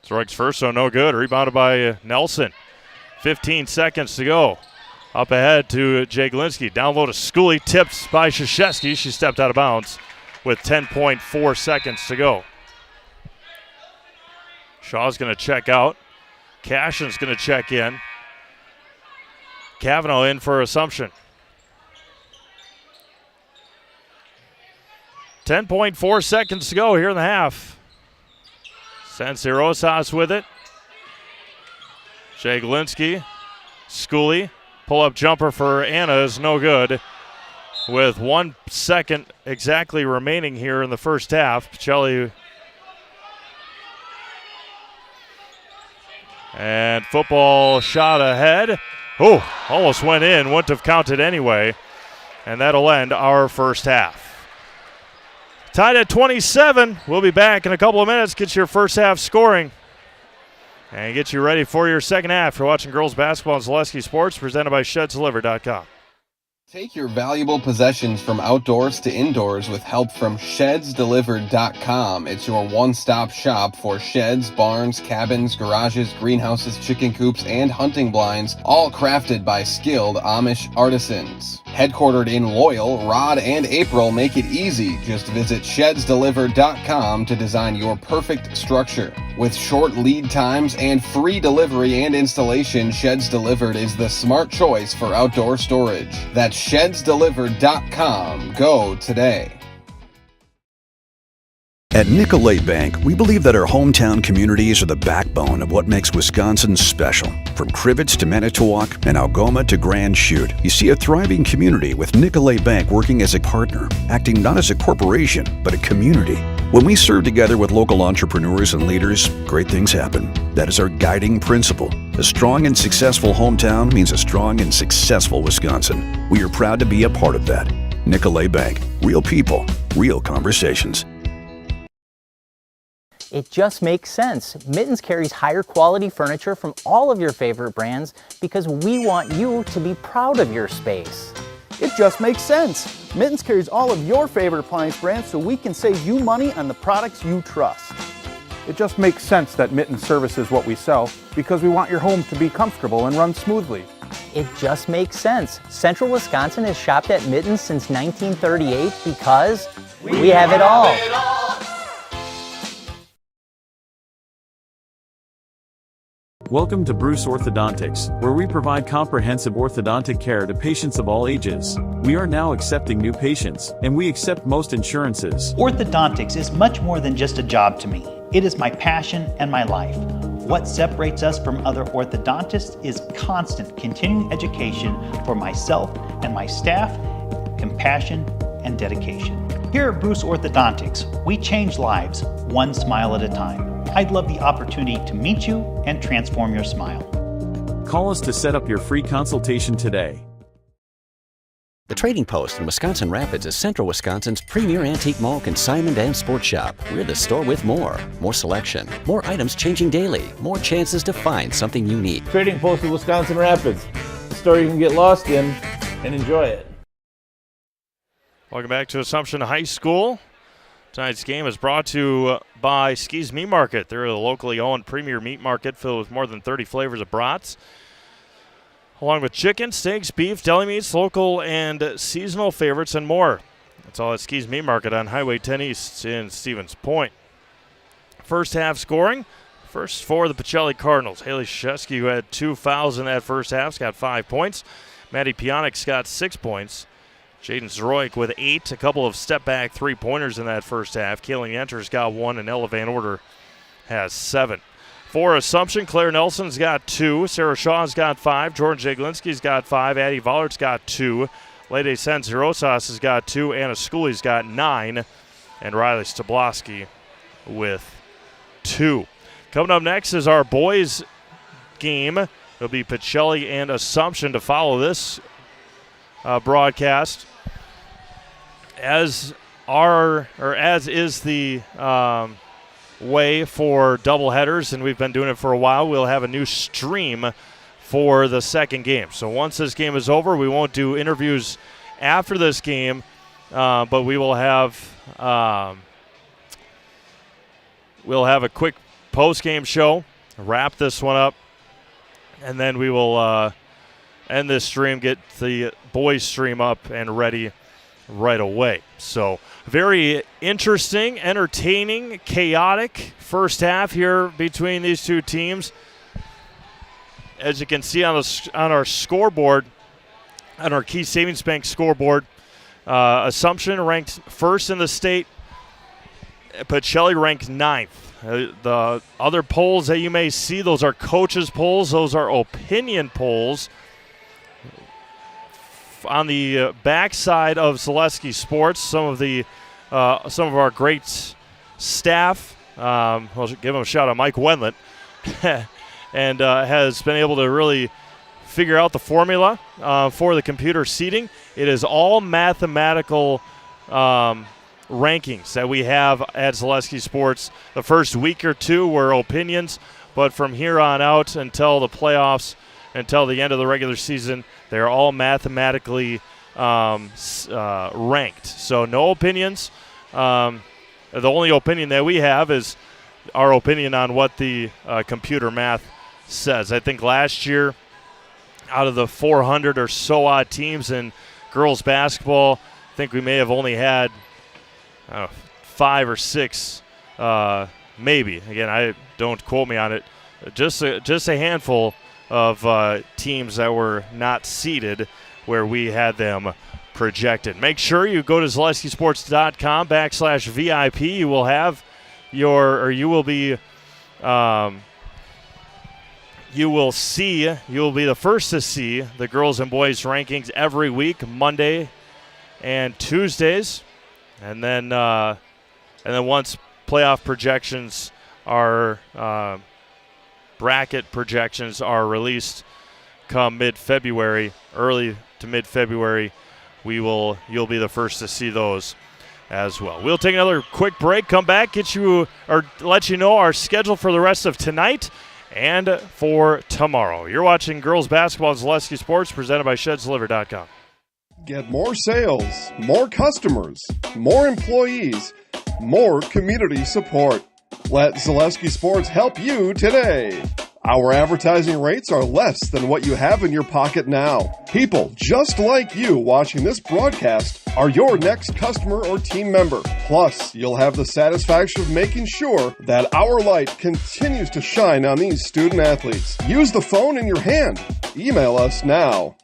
Zroik's first, so no good. Rebounded by Nelson. 15 seconds to go. Up ahead to Jaglinski. Down low to Schooley. Tipped by Krzyzewski. She stepped out of bounds with 10.4 seconds to go. Shaw's going to check out. Cashin's going to check in. Cavanaugh in for Assumption. 10.4 seconds to go here in the half. Sanzirosas with it. Jaglinski. Schooley. Pull-up jumper for Anna is no good. With 1 second exactly remaining here in the first half. Pacelli. And football shot ahead. Oh, almost went in. Wouldn't have counted anyway. And that'll end our first half. Tied at 27. We'll be back in a couple of minutes. Get your first half scoring. And get you ready for your second half. You're watching girls basketball on Zaleski Sports, presented by ShedsDeliver.com. Take your valuable possessions from outdoors to indoors with help from ShedsDelivered.com. It's your one-stop shop for sheds, barns, cabins, garages, greenhouses, chicken coops, and hunting blinds, all crafted by skilled Amish artisans. Headquartered in Loyal, Rod and April make it easy. Just visit shedsdelivered.com to design your perfect structure. With short lead times and free delivery and installation, Sheds Delivered is the smart choice for outdoor storage. That's shedsdelivered.com. Go today. At Nicolay Bank, we believe that our hometown communities are the backbone of what makes Wisconsin special. From Crivets to Manitowoc and Algoma to Grand Chute, you see a thriving community with Nicolay Bank working as a partner, acting not as a corporation, but a community. When we serve together with local entrepreneurs and leaders, great things happen. That is our guiding principle. A strong and successful hometown means a strong and successful Wisconsin. We are proud to be a part of that. Nicolay Bank. Real people, real conversations. It just makes sense. Mittens carries higher quality furniture from all of your favorite brands because we want you to be proud of your space. It just makes sense. Mittens carries all of your favorite appliance brands so we can save you money on the products you trust. It just makes sense that Mittens services what we sell because we want your home to be comfortable and run smoothly. It just makes sense. Central Wisconsin has shopped at Mittens since 1938 because we have it all. Welcome to Bruce Orthodontics, where we provide comprehensive orthodontic care to patients of all ages. We are now accepting new patients, and we accept most insurances. Orthodontics is much more than just a job to me. It is my passion and my life. What separates us from other orthodontists is constant continuing education for myself and my staff, compassion, and dedication. Here at Bruce Orthodontics, we change lives one smile at a time. I'd love the opportunity to meet you and transform your smile. Call us to set up your free consultation today. The Trading Post in Wisconsin Rapids is Central Wisconsin's premier antique mall, consignment, and sports shop. We're the store with more selection, more items changing daily, more chances to find something unique. Trading Post in Wisconsin Rapids, the store you can get lost in and enjoy it. Welcome back to Assumption High School. Tonight's game is brought to you by Ski's Meat Market. They're a locally owned premier meat market filled with more than 30 flavors of brats, along with chicken, steaks, beef, deli meats, local and seasonal favorites, and more. That's all at Ski's Meat Market on Highway 10 East in Stevens Point. First half scoring. First for the Pacelli Cardinals. Haley Shesky, who had 2 fouls in that first half, got 5 points. Maddie Pionek's got 6 points. Jaden Zroik with 8, a couple of step-back three-pointers in that first half. Kaylin Yenter's got 1, and Ella Van Order has 7. For Assumption, Claire Nelson's got 2, Sarah Shaw's got 5, Jordan Jaglinski's got 5, Addie Vollert's got 2, Lede Sanzirosas has got 2, Anna Schooley's got 9, and Riley Stablowski with 2. Coming up next is our boys game. It'll be Pacelli and Assumption to follow this broadcast. As is the way for doubleheaders, and we've been doing it for a while, we'll have a new stream for the second game. So once this game is over, we won't do interviews after this game, but we will have a quick post-game show, wrap this one up, and then we will end this stream, get the boys stream up and ready right away. So very interesting, entertaining, chaotic first half here between these two teams. As you can see on our scoreboard, on our Key Savings Bank scoreboard, Assumption ranked first in the state. Pacelli ranked 9th. The other polls that you may see, those are coaches' polls. Those are opinion polls. On the backside of Zaleski Sports, some of our great staff, I'll give them a shout out, Mike Wendlandt, and has been able to really figure out the formula for the computer seating. It is all mathematical rankings that we have at Zaleski Sports. The first week or two were opinions, but from here on out until the playoffs, until the end of the regular season, they're all mathematically ranked. So no opinions. The only opinion that we have is our opinion on what the computer math says. I think last year, out of the 400 or so odd teams in girls basketball, I think we may have only had 5 or 6, maybe. Again, don't quote me on it. Just a handful of teams that were not seeded where we had them projected. Make sure you go to ZaleskiSports.com/VIP. You will have you will be the first to see the girls and boys rankings every week, Monday and Tuesdays, and then once playoff projections are bracket projections are released come mid-February, early to mid-February, you'll be the first to see those as well. We'll take another quick break, come back, let you know our schedule for the rest of tonight and for tomorrow. You're watching girls basketball on Zaleski Sports, presented by ShedsDeliver.com. Get more sales, more customers, more employees, more community support. Let Zaleski Sports help you today. Our advertising rates are less than what you have in your pocket now. People just like you watching this broadcast are your next customer or team member. Plus, you'll have the satisfaction of making sure that our light continues to shine on these student athletes. Use the phone in your hand. Email us now.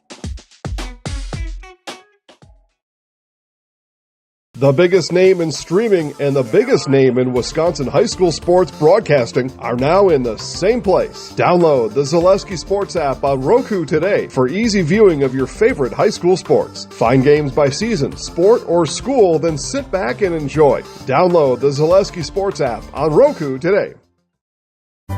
The biggest name in streaming and the biggest name in Wisconsin high school sports broadcasting are now in the same place. Download the Zaleski Sports app on Roku today for easy viewing of your favorite high school sports. Find games by season, sport, or school, then sit back and enjoy. Download the Zaleski Sports app on Roku today.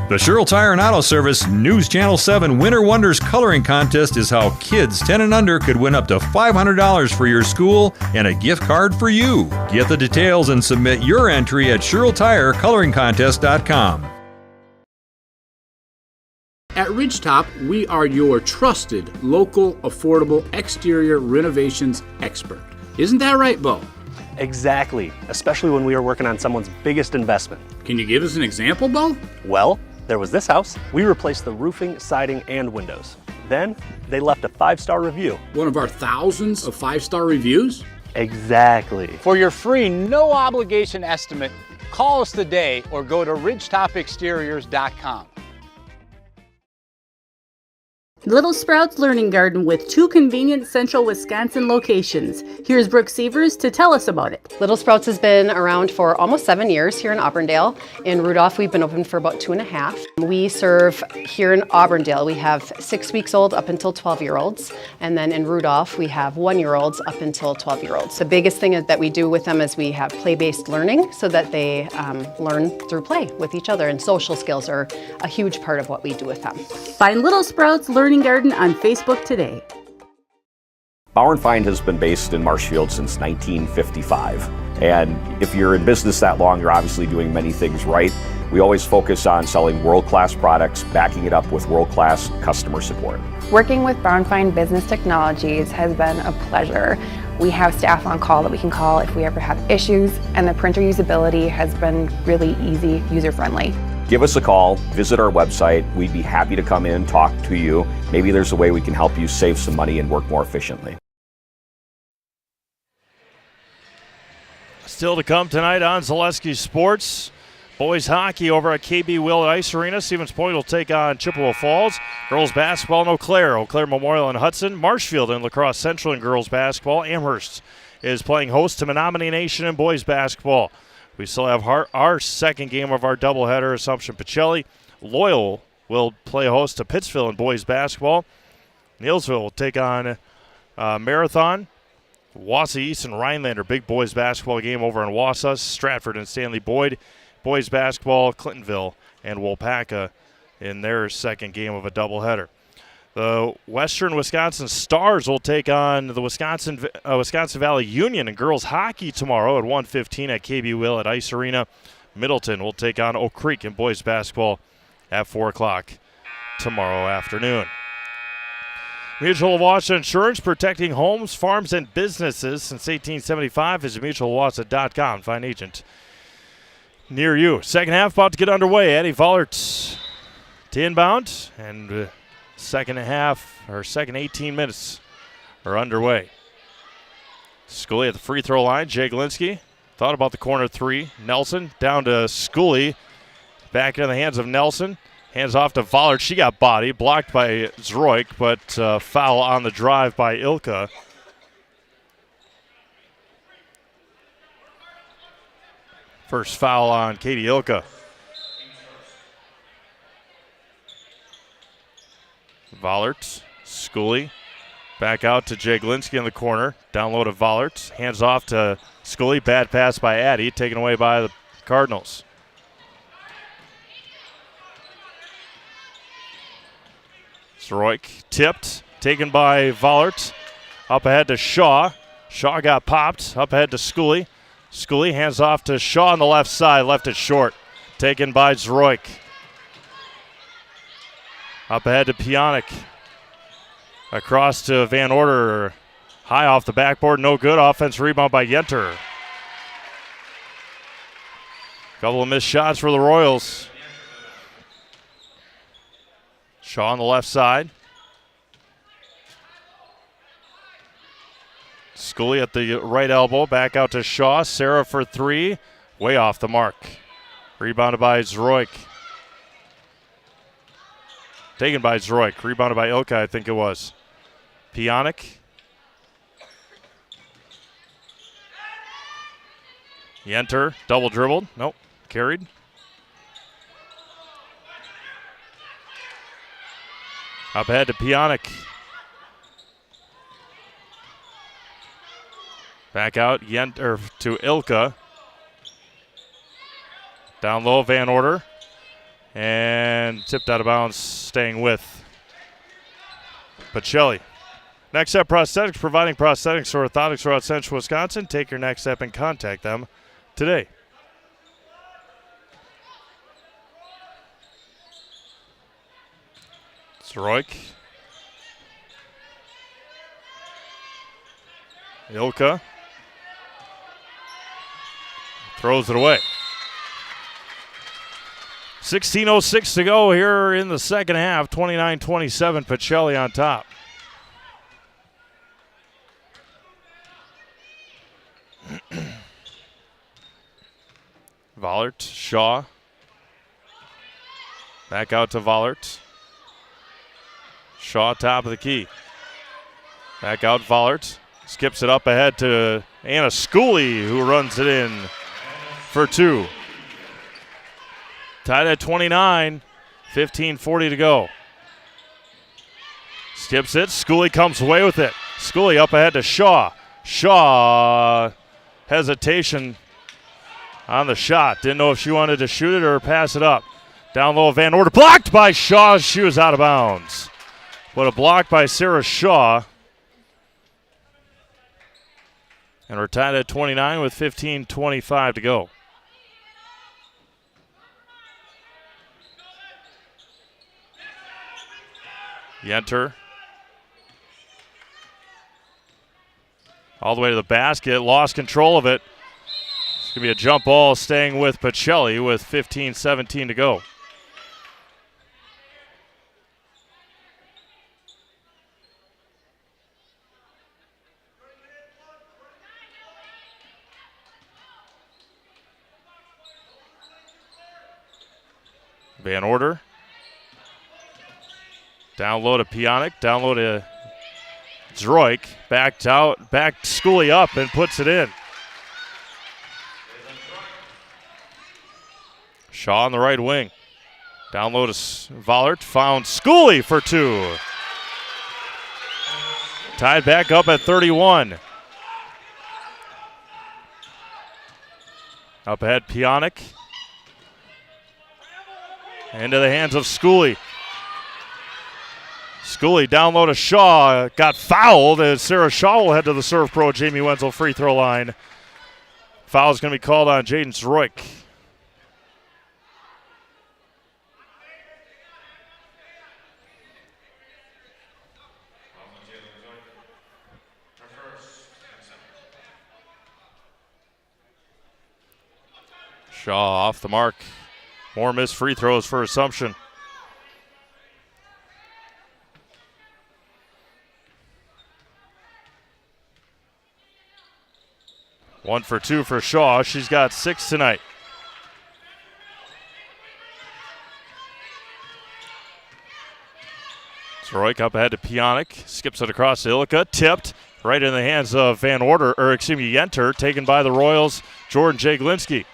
The Sherrill Tire and Auto Service News Channel 7 Winter Wonders Coloring Contest is how kids 10 and under could win up to $500 for your school and a gift card for you. Get the details and submit your entry at SherrillTireColoringContest.com. At Ridgetop, we are your trusted, local, affordable exterior renovations expert. Isn't that right, Bo? Exactly, especially when we are working on someone's biggest investment. Can you give us an example, Bo? Well, there was this house. We replaced the roofing, siding, and windows. Then they left a 5-star review. One of our thousands of 5-star reviews? Exactly. For your free, no obligation estimate, call us today or go to ridgetopexteriors.com. Little Sprouts Learning Garden with 2 convenient central Wisconsin locations. Here's Brooke Sievers to tell us about it. Little Sprouts has been around for almost 7 years here in Auburndale. In Rudolph, we've been open for about 2.5. We serve here in Auburndale, we have 6 weeks old up until 12-year-olds. And then in Rudolph, we have 1-year-olds up until 12-year-olds. The biggest thing that we do with them is we have play-based learning so that they learn through play with each other. And social skills are a huge part of what we do with them. Find Little Sprouts Learning Garden on Facebook today. Bauer & Feind has been based in Marshfield since 1955. And if you're in business that long, you're obviously doing many things right. We always focus on selling world-class products, backing it up with world-class customer support. Working with Bauer & Feind Business Technologies has been a pleasure. We have staff on call that we can call if we ever have issues, and the printer usability has been really easy, user-friendly. Give us a call, visit our website. We'd be happy to come in, talk to you. Maybe there's a way we can help you save some money and work more efficiently. Still to come tonight on Zaleski Sports. Boys hockey over at KB Will at Ice Arena. Stevens Point will take on Chippewa Falls. Girls basketball in Eau Claire Memorial in Hudson. Marshfield and La Crosse Central in girls basketball. Amherst is playing host to Menominee Nation in boys basketball. We still have our second game of our doubleheader, Assumption Pacelli. Loyal will play host to Pittsville in boys basketball. Neilsville will take on Marathon. Wausau East and Rhinelander, big boys basketball game over in Wausau. Stratford and Stanley Boyd. Boys basketball, Clintonville and Waupaca in their second game of a doubleheader. The Western Wisconsin Stars will take on the Wisconsin Valley Union in girls hockey tomorrow at 1:15 at KB Will at Ice Arena. Middleton will take on Oak Creek in boys basketball at 4 o'clock tomorrow afternoon. Mutual of Wausau Insurance, protecting homes, farms, and businesses since 1875. Visit mutualwausau.com. Find agent near you. Second half about to get underway. Eddie Vollert to inbound, and second 18 minutes are underway. Scully at the free throw line. Jaglinski thought about the corner three. Nelson down to Scully. Back in the hands of Nelson. Hands off to Vollert. She got body. Blocked by Zroik, but foul on the drive by Ilka. First foul on Katie Ilka. Vollert, Scully, back out to Jaglinski in the corner. Down low to Vollert. Hands off to Scully. Bad pass by Addy, taken away by the Cardinals. Zroik tipped, taken by Vollert. Up ahead to Shaw. Shaw got popped. Up ahead to Scully. Scully hands off to Shaw on the left side. Left it short. Taken by Zroik. Up ahead to Pionic. Across to Van Order. High off the backboard. No good. Offense rebound by Yenter. Couple of missed shots for the Royals. Shaw on the left side. Scully at the right elbow. Back out to Shaw. Sarah for three. Way off the mark. Rebounded by Zroik. Taken by Zroik. Rebounded by Ilka, I think it was. Pionic. Yenter. Double dribbled. Nope. Carried. Up ahead to Pionic. Back out Yenter to Ilka. Down low, Van Order. And tipped out of bounds, staying with Pacelli. Next Step Prosthetics, providing prosthetics or orthotics throughout central Wisconsin. Take your next step and contact them today. Zroik. Ilka. Throws it away. 16:06 to go here in the second half. 29-27, Pacelli on top. Vollert, Shaw. Back out to Vollert. Shaw top of the key. Back out Vollert. Skips it up ahead to Anna Scully, who runs it in for two. Tied at 29, 15:40 to go. Skips it. Scully comes away with it. Scully up ahead to Shaw. Shaw, hesitation on the shot. Didn't know if she wanted to shoot it or pass it up. Down low, Van Order. Blocked by Shaw. She was out of bounds. But a block by Sarah Shaw. And we're tied at 29 with 15:25 to go. Yenter. All the way to the basket. Lost control of it. It's going to be a jump ball staying with Pacelli with 15:17 to go. Van Order. Down low to Pionic. Down low to Zroik. Backed out. Backed Scully up and puts it in. Shaw on the right wing. Down low to Vollert. Found Scully for two. Tied back up at 31. Up ahead, Pionic. Into the hands of Scully. Scully down low to Shaw. Got fouled as Sarah Shaw will head to the serve pro Jamie Wenzel free throw line. Foul is going to be called on Jaden Zroik. Shaw off the mark. More missed free throws for Assumption. 1 for 2 for Shaw. She's got 6 tonight. Zroik up ahead to Pionic. Skips it across to Ilika. Tipped right in the hands of Yenter. Taken by the Royals, Jordan Jaglinski.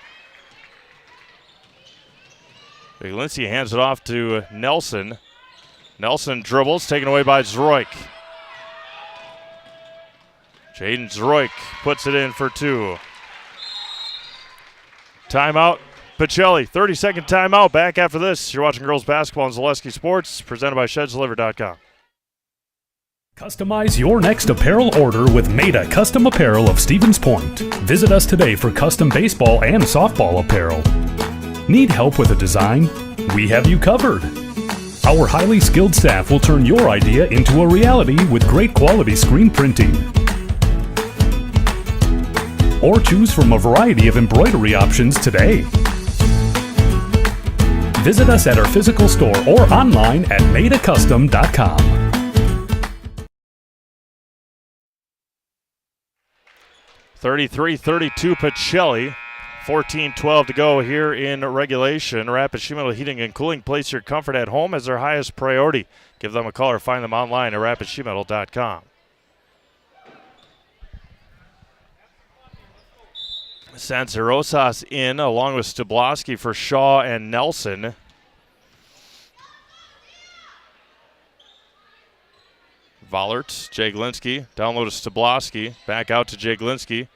Jaglinski hands it off to Nelson. Nelson dribbles, taken away by Zroik. Jaden Zroik puts it in for 2. Timeout, Pacelli. 30-second timeout. Back after this. You're watching girls basketball on Zaleski Sports, presented by ShedsDeliver.com. Customize your next apparel order with Maida Custom Apparel of Stevens Point. Visit us today for custom baseball and softball apparel. Need help with a design? We have you covered. Our highly skilled staff will turn your idea into a reality with great quality screen printing. Or choose from a variety of embroidery options today. Visit us at our physical store or online at maidacustom.com. 33-32 Pacelli. 14-12 to go here in regulation. Rapid Sheet Heating and Cooling. Place your comfort at home as their highest priority. Give them a call or find them online at rapidsheetmetal.com. Sanzerosas in along with Stubloski for Shaw and Nelson. Vollert, Jaglinski, down low to Stubloski, back out to Jaglinski.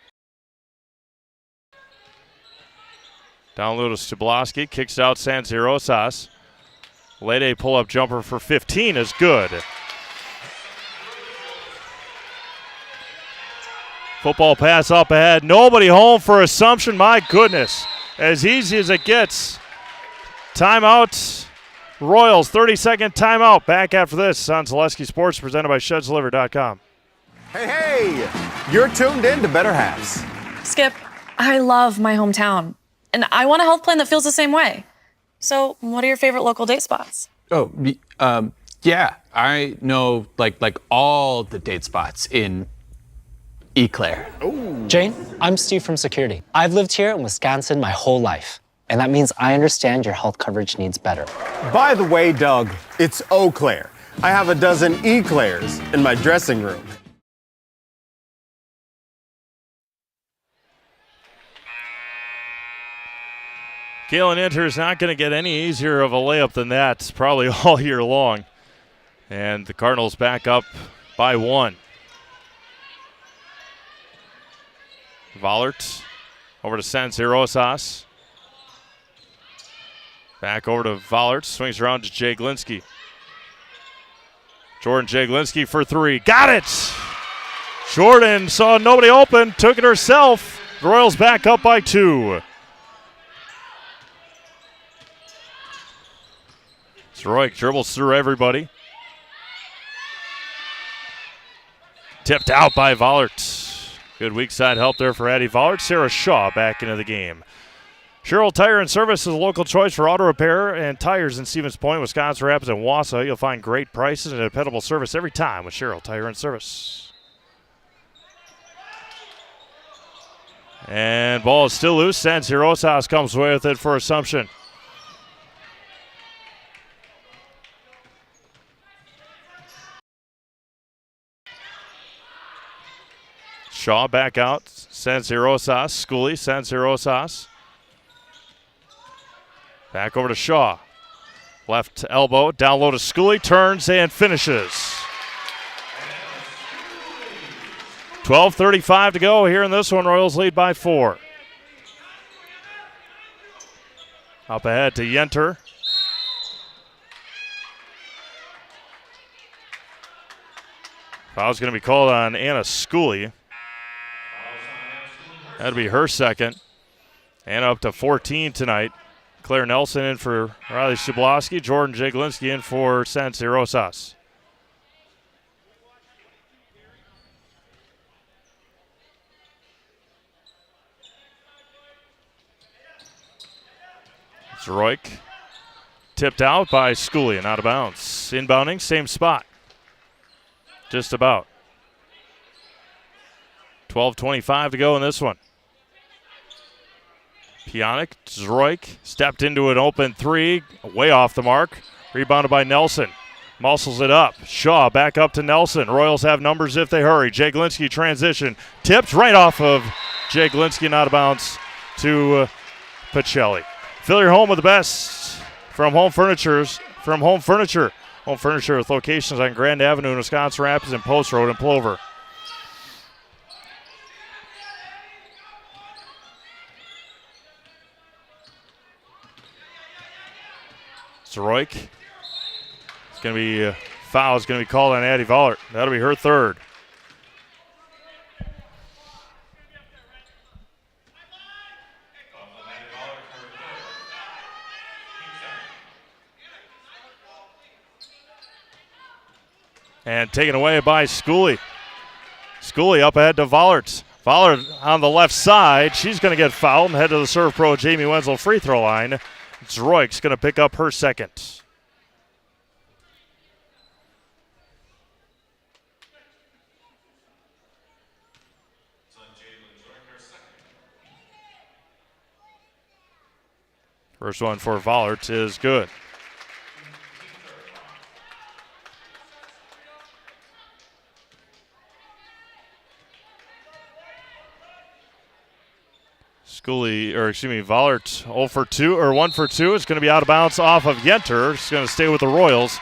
Down low to Stubloski, kicks out Sanzerosas. Late pull-up jumper for 15 is good. Football pass up ahead. Nobody home for Assumption. My goodness. As easy as it gets. Timeout. Royals, 30-second timeout. Back after this on Zaleski Sports, presented by ShedsDeliver.com. Hey, you're tuned in to Better Halves. Skip, I love my hometown, and I want a health plan that feels the same way. So what are your favorite local date spots? Oh, yeah, I know like all the date spots in Eau Claire. Jane, I'm Steve from Security. I've lived here in Wisconsin my whole life, and that means I understand your health coverage needs better. By the way, Doug, it's Eau Claire. I have a dozen Eclairs in my dressing room. Galen Inter is not going to get any easier of a layup than that probably all year long. And the Cardinals back up by 1. Vollert over to Sanzerosas. Back over to Vollert. Swings around to Jaglinski. Jordan Jaglinski for 3. Got it! Jordan saw nobody open. Took it herself. The Royals back up by 2. Zroik dribbles through everybody. Tipped out by Vollert. Good weak side help there for Addie Vollert. Sarah Shaw back into the game. Sherrill Tire and Service is a local choice for auto repair and tires in Stevens Point, Wisconsin Rapids, and Wausau. You'll find great prices and dependable service every time with Sherrill Tire and Service. And ball is still loose. Sanzerosas comes away with it for Assumption. Shaw back out. Sanzerosas. Schooley. Sanzerosas. Back over to Shaw. Left elbow. Down low to Schooley. Turns and finishes. 12:35 to go here in this one. Royals lead by 4. Up ahead to Yenter. Foul's going to be called on Anna Schooley. That'll be her second. Anna up to 14 tonight. Claire Nelson in for Riley Stubloski. Jordan Jaglinski in for Sanzerosas. Zroik tipped out by Schooley and out of bounds. Inbounding, same spot. Just about. 12:25 to go in this one. Pionk, Zroik stepped into an open three, way off the mark. Rebounded by Nelson. Muscles it up. Shaw back up to Nelson. Royals have numbers if they hurry. Jay Glinsky transition. Tipped right off of Jay Glinsky and out of bounds to Pacelli. Fill your home with the best from Home Furniture. Home Furniture with locations on Grand Avenue in Wisconsin Rapids and Post Road in Plover. Zroik. It's going to be a foul. It's going to be called on Addie Vollert. That'll be her third. And taken away by Schooley. Schooley up ahead to Vollert. Vollert on the left side. She's going to get fouled and head to the serve pro Jamie Wenzel free throw line. Zroik's going to pick up her second. First one for Vollert is good. Vollert 0 for 2 or 1 for 2. It's going to be out of bounds off of Yenter. It's going to stay with the Royals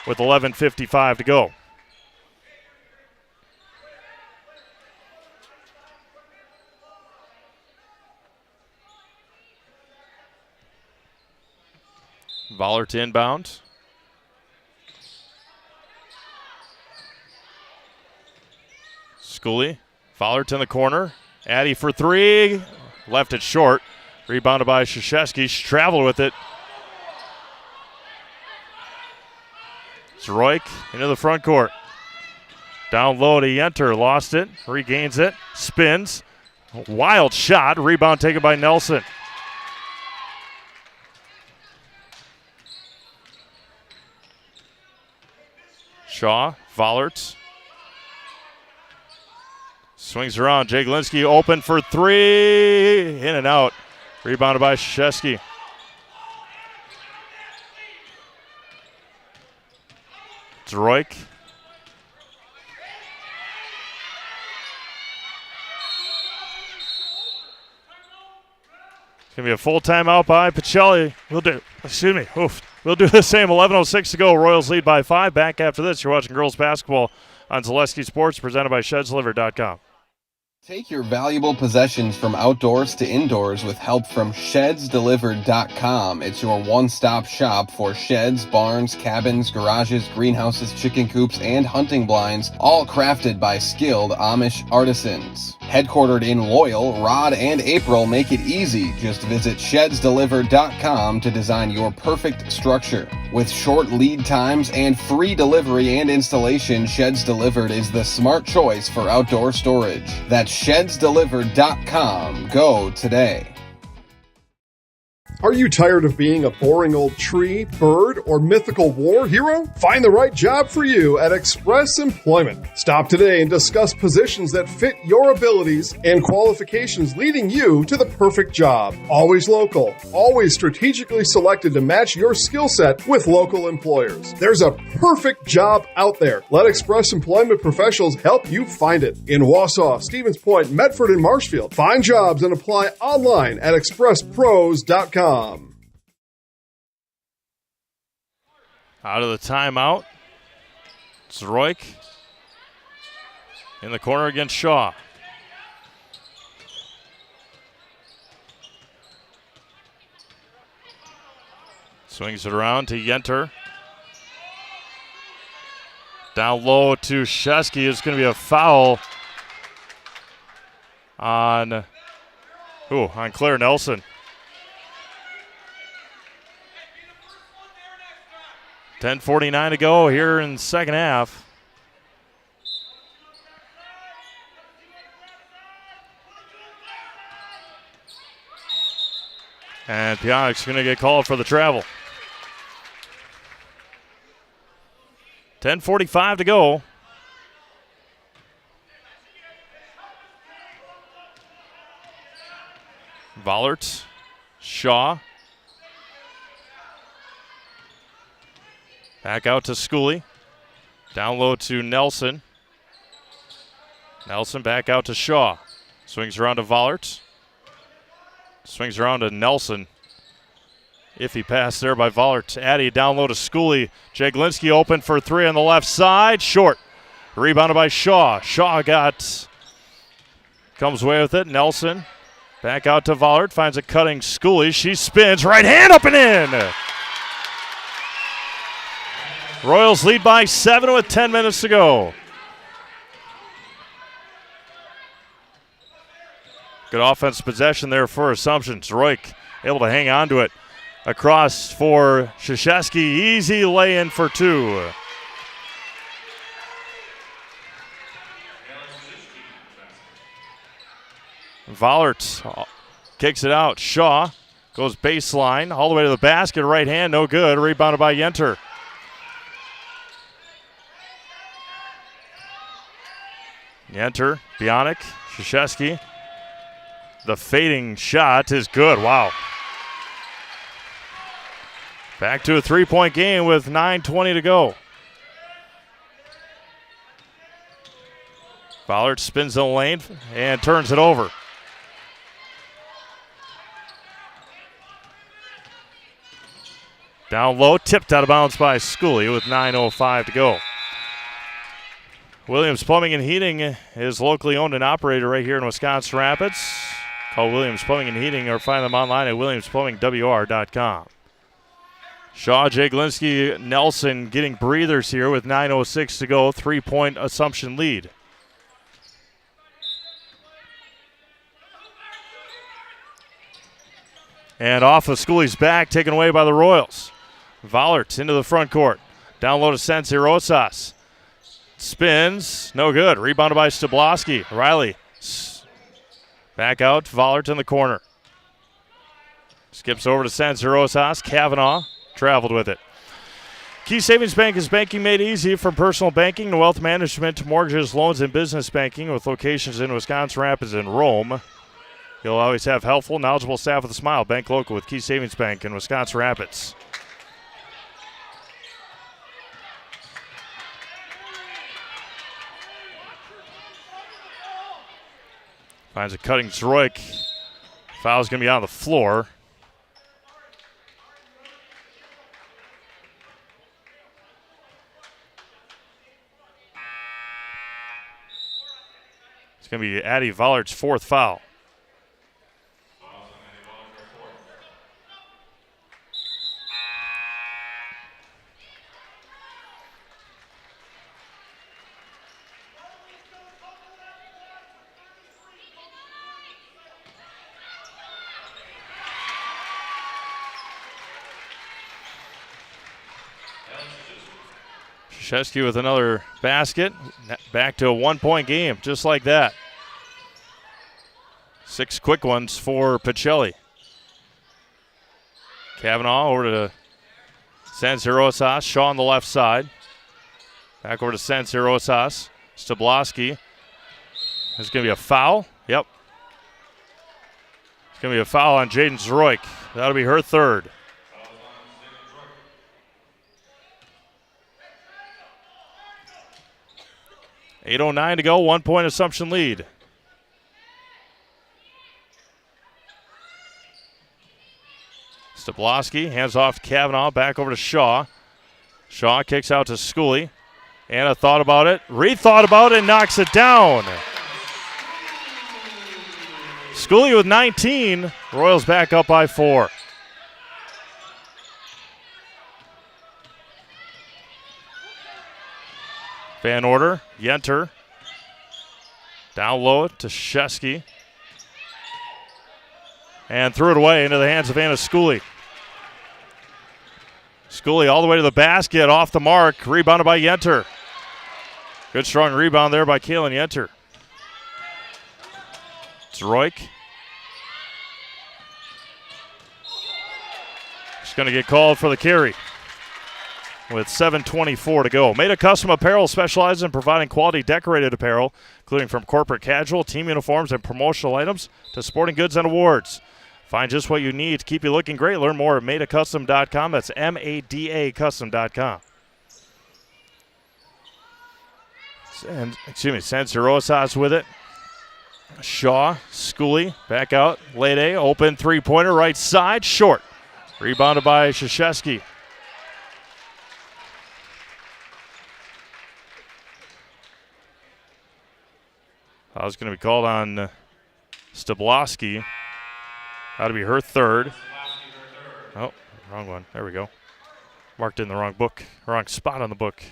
with 11:55 to go. Vollert inbound. Schooley. Vollert in the corner. Addie for three. Left it short. Rebounded by Krzyzewski. She traveled with it. Zroik into the front court. Down low to Yenter. Lost it. Regains it. Spins. Wild shot. Rebound taken by Nelson. Shaw. Vollert. Swings around. Jay Glinsky open for three. In and out. Rebounded by Krzyzewski. Zroik. It's going to be a full timeout by Pacelli. We'll do the same. 11:06 to go. Royals lead by 5. Back after this. You're watching girls basketball on Zaleski Sports, presented by ShedsDelivered.com. Take your valuable possessions from outdoors to indoors with help from ShedsDelivered.com. It's your one-stop shop for sheds, barns, cabins, garages, greenhouses, chicken coops, and hunting blinds, all crafted by skilled Amish artisans. Headquartered in Loyal, Rod and April make it easy. Just visit ShedsDelivered.com to design your perfect structure. With short lead times and free delivery and installation, Sheds Delivered is the smart choice for outdoor storage. That's ShedsDelivered.com. Go today. Are you tired of being a boring old tree, bird, or mythical war hero? Find the right job for you at Express Employment. Stop today and discuss positions that fit your abilities and qualifications, leading you to the perfect job. Always local, always strategically selected to match your skill set with local employers. There's a perfect job out there. Let Express Employment professionals help you find it. In Wausau, Stevens Point, Medford, and Marshfield. Find jobs and apply online at expresspros.com. Out of the timeout. Zroik in the corner against Shaw. Swings it around to Yenter. Down low to Krzyzewski. It's going to be a foul on Claire Nelson. 10:49 to go here in the second half. And Pionk's going to get called for the travel. 10:45 to go. Vollert Shaw. Back out to Schooley. Down low to Nelson. Nelson back out to Shaw. Swings around to Vollert. Swings around to Nelson. Iffy pass there by Vollert. Addy down low to Schooley. Jaglinski open for three on the left side. Short. Rebounded by Shaw. Shaw comes away with it. Nelson back out to Vollert. Finds a cutting Schooley. She spins. Right hand up and in. Royals lead by 7 with 10 minutes to go. Good offensive possession there for Assumption. Zroik able to hang on to it. Across for Krzyzewski. Easy lay-in for two. Vollert kicks it out. Shaw goes baseline all the way to the basket. Right hand, no good. Rebounded by Yenter. Yenter, Bionic, Krzyzewski. The fading shot is good. Wow. Back to a three-point game with 9:20 to go. Vollert spins the lane and turns it over. Down low, tipped out of bounds by Schooley with 9:05 to go. Williams Plumbing and Heating is locally owned and operated right here in Wisconsin Rapids. Call Williams Plumbing and Heating or find them online at williamsplumbingwr.com. Shaw, Jaglinski, Nelson getting breathers here with 9:06 to go. 3-point Assumption lead. And off of Schooley's back, taken away by the Royals. Vollert into the front court. Down low to Sensei Rosas. Spins, no good. Rebounded by Stabloski. Riley back out. Vollert in the corner. Skips over to Sensei Rosas. Kavanaugh traveled with it. Key Savings Bank is banking made easy, from personal banking to wealth management to mortgages, loans, and business banking, with locations in Wisconsin Rapids and Rome. You'll always have helpful, knowledgeable staff with a smile. Bank local with Key Savings Bank in Wisconsin Rapids. Finds a cutting Zroik. Foul's going to be on the floor. It's going to be Addy Vollert's fourth foul. Krzyzewski with another basket. Back to a one-point game, just like that. 6 quick ones for Pacelli. Kavanaugh over to Sensei Rosas. Shaw on the left side. Back over to Sensei Rosas. Stabloski. There's going to be a foul. Yep. It's going to be a foul on Jaden Zroik. That'll be her third. .809 to go, 1-point Assumption lead. Stabloski hands off to Kavanaugh, back over to Shaw. Shaw kicks out to Schooley. Anna thought about it, rethought about it, and knocks it down. Schooley with 19. Royals back up by 4. Van Order, Yenter. Down low to Krzyzewski. And threw it away into the hands of Anna Schooley. Schooley all the way to the basket, off the mark, rebounded by Yenter. Good strong rebound there by Kaylin Yenter. Zroik. She's going to get called for the carry with 7:24 to go. Made a Custom Apparel specializes in providing quality decorated apparel, including from corporate casual, team uniforms, and promotional items to sporting goods and awards. Find just what you need to keep you looking great. Learn more at madacustom.com. That's MADA custom.com. Sensor Rosas with it. Shaw, Schooley, back out. Lede, open three-pointer, right side, short. Rebounded by Krzyzewski. I was going to be called on Stablowski. That'll be her third. Oh, wrong one. There we go. Marked in the wrong book. Wrong spot on the book.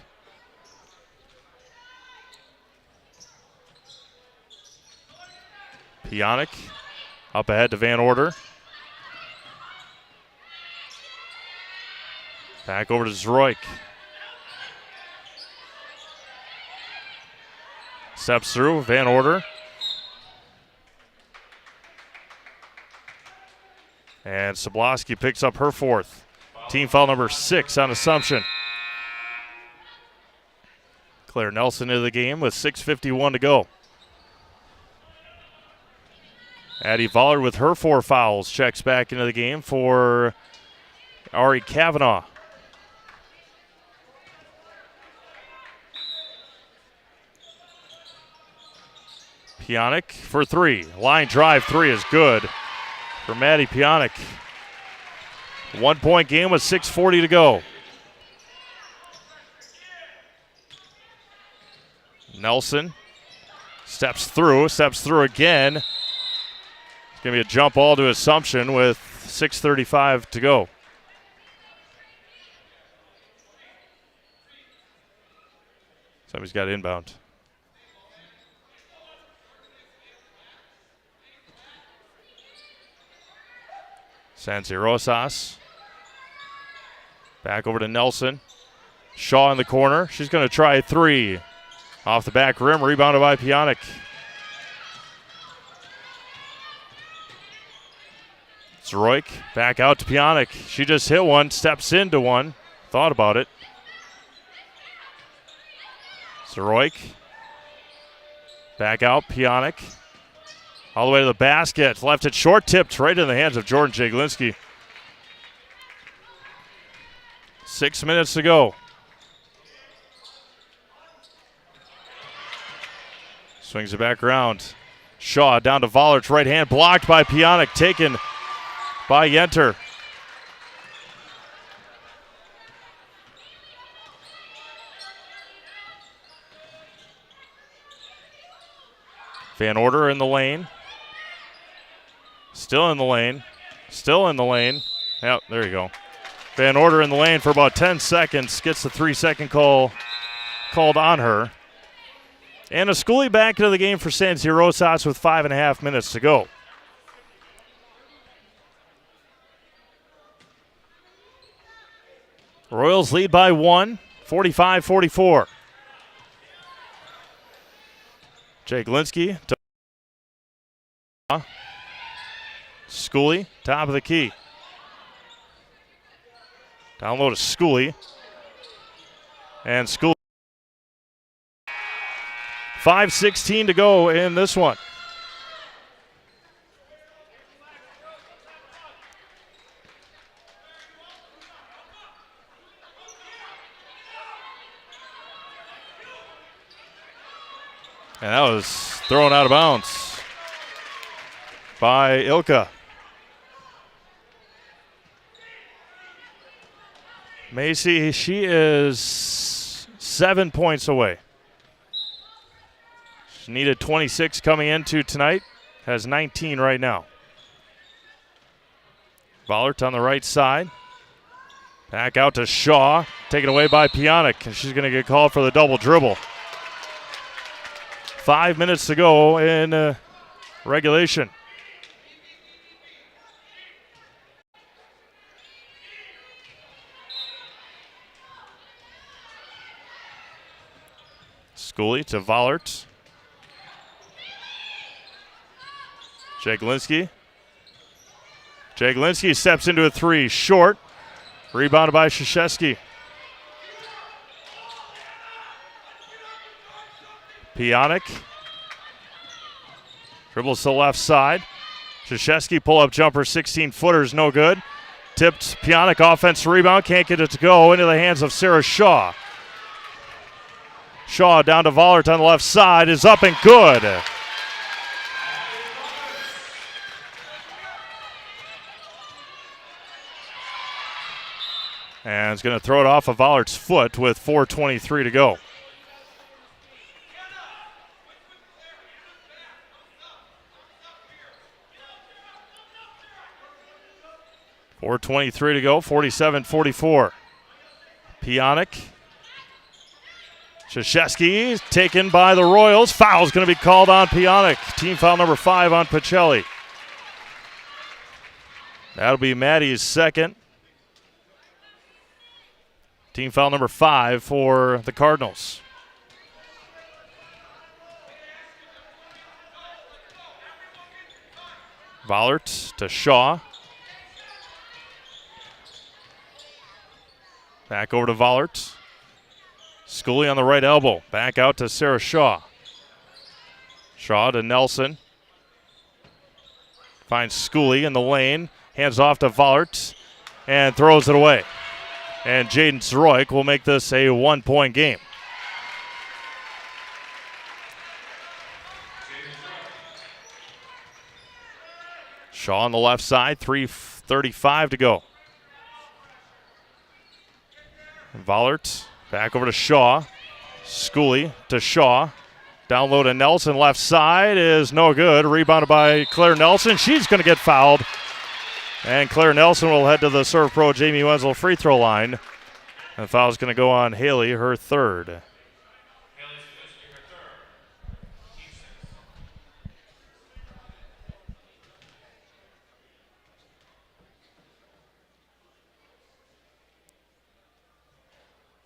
Pionic up ahead to Van Order. Back over to Zroik. Steps through, Van Order. And Sablowski picks up her fourth. Team foul number 6 on Assumption. Claire Nelson into the game with 6:51 to go. Addie Vollard with her 4 fouls checks back into the game for Ari Kavanaugh. Pionic for 3. Line drive 3 is good for Maddie Pionic. 1-point game with 6:40 to go. Nelson steps through again. It's going to be a jump ball to Assumption with 6:35 to go. Somebody's got inbound. Sansi Rosas. Back over to Nelson. Shaw in the corner. She's going to try a 3. Off the back rim, rebounded by Pionic. Zroik back out to Pionic. She just hit one, steps into one. Thought about it. Zroik. Back out, Pionic. All the way to the basket. Left it short, tipped right in the hands of Jordan Jaglinski. 6 minutes to go. Swings it back around. Shaw down to Vollert's right hand. Blocked by Pionic. Taken by Yenter. Van Order in the lane. Still in the lane. Still in the lane. Yep, there you go. Van Order in the lane for about 10 seconds. Gets the 3-second call called on her. And a Schooley back into the game for San Jose Rosas with 5.5 minutes to go. Royals lead by 1, 45-44. Jaglinski to Schooley, top of the key. Down low to Schooley. And Schooley. 5:16 to go in this one. And that was thrown out of bounds by Ilka. Macy, she is 7 points away. She needed 26 coming into tonight. Has 19 right now. Vollert on the right side. Back out to Shaw. Taken away by Pionic. And she's going to get called for the double dribble. 5 minutes to go in regulation. Schooley to Vollert. Jaglinski. Jaglinski steps into a 3, short. Rebounded by Krzyzewski. Pionic. Dribbles to the left side. Krzyzewski pull-up jumper, 16-footer is no good. Tipped Pionic, offense rebound, can't get it to go, into the hands of Sarah Shaw. Shaw down to Vollert on the left side, is up and good. And is going to throw it off of Vollert's foot with 4:23 to go. .423 to go, 47-44. Pionic. Krzyzewski taken by the Royals. Foul's going to be called on Pionic. Team foul number 5 on Pacelli. That'll be Maddie's second. Team foul number 5 for the Cardinals. Vollert to Shaw. Back over to Vollert. Schooley on the right elbow. Back out to Sarah Shaw. Shaw to Nelson. Finds Schooley in the lane. Hands off to Vollert and throws it away. And Jaden Zroik will make this a 1-point game. Shaw on the left side, 3:35 to go. Vollert back over to Shaw. Schooley to Shaw. Down low to Nelson, left side is no good. Rebounded by Claire Nelson. She's going to get fouled. And Claire Nelson will head to the Serve Pro Jamie Wenzel free throw line. And the foul is going to go on Haley, her third.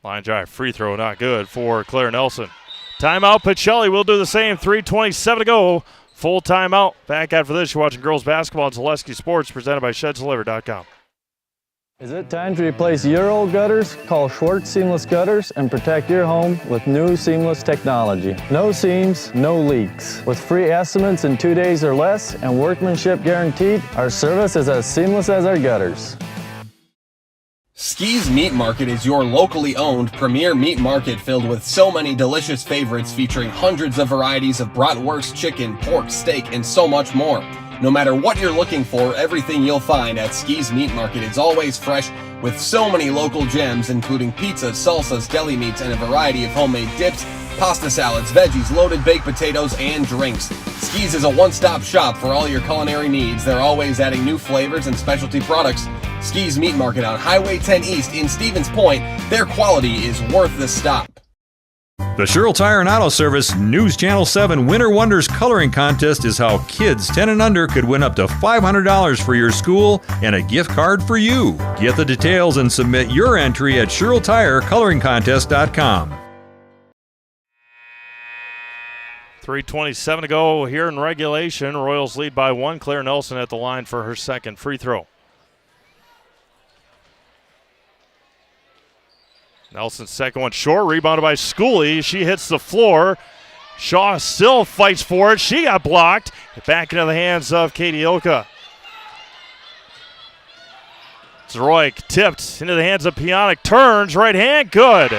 Line drive, free throw, not good for Claire Nelson. Timeout, Pacelli will do the same. 3:27 to go. Full timeout. Back after this, you're watching girls basketball on Zaleski Sports, presented by ShedsDeliver.com. Is it time to replace your old gutters? Call Schwartz Seamless Gutters and protect your home with new seamless technology. No seams, no leaks. With free estimates in 2 days or less and workmanship guaranteed, our service is as seamless as our gutters. Ski's Meat Market is your locally owned premier meat market filled with so many delicious favorites featuring hundreds of varieties of bratwurst, chicken, pork, steak, and so much more. No matter what you're looking for, everything you'll find at Ski's Meat Market is always fresh with so many local gems including pizzas, salsas, deli meats, and a variety of homemade dips, pasta salads, veggies, loaded baked potatoes, and drinks. Ski's is a one-stop shop for all your culinary needs. They're always adding new flavors and specialty products. Ski's Meat Market on Highway 10 East in Stevens Point. Their quality is worth the stop. The Sherrill Tire and Auto Service News Channel 7 Winter Wonders Coloring Contest is how kids 10 and under could win up to $500 for your school and a gift card for you. Get the details and submit your entry at SherrillTireColoringContest.com. 3:27 to go here in regulation. Royals lead by 1. Claire Nelson at the line for her second free throw. Nelson's second one short, rebounded by Schooley. She hits the floor. Shaw still fights for it. She got blocked. Back into the hands of Katie Ilka. Zroik tipped into the hands of Pionic. Turns, right hand, good.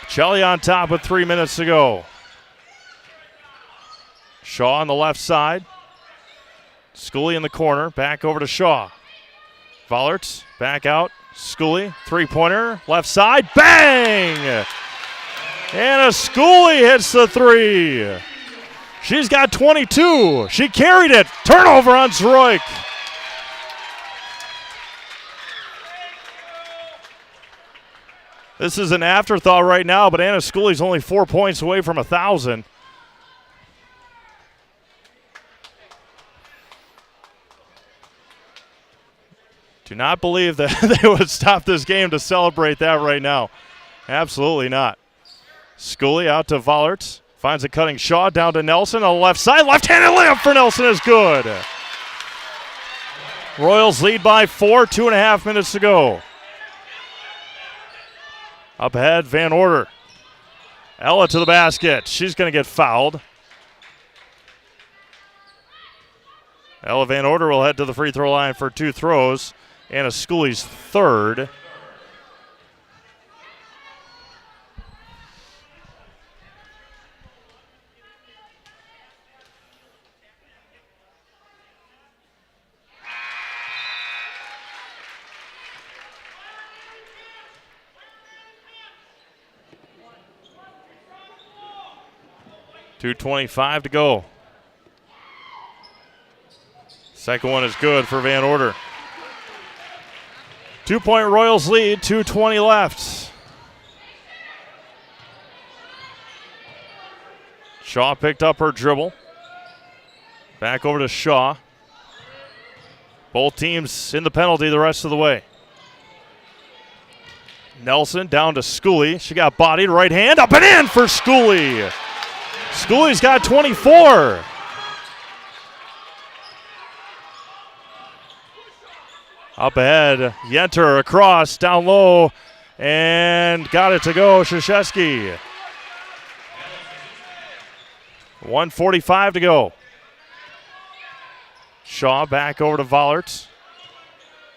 Pacelli on top with 3 minutes to go. Shaw on the left side. Schooley in the corner. Back over to Shaw. Vollert back out. Schooley, three-pointer, left side, bang! And a Schooley hits the three. She's got 22. She carried it. Turnover on Zroik. This is an afterthought right now, but Anna Schooley's only 4 points away from 1,000. Do not believe that they would stop this game to celebrate that right now. Absolutely not. Schooley out to Vollert. Finds a cutting Shaw down to Nelson on the left side. Left-handed layup for Nelson is good. Royals lead by 4, 2.5 minutes to go. Up ahead, Van Order. Ella to the basket. She's going to get fouled. Ella Van Order will head to the free throw line for 2 throws. Anna Schooley's third. .225 to go. Second one is good for Van Order. 2-point Royals lead, 2:20 left. Shaw picked up her dribble. Back over to Shaw. Both teams in the penalty the rest of the way. Nelson down to Schooley. She got bodied, right hand, up and in for Schooley. Schooley's got 24. Up ahead, Yenter across, down low, and got it to go, Krzyzewski. 1:45 to go. Shaw back over to Vollert.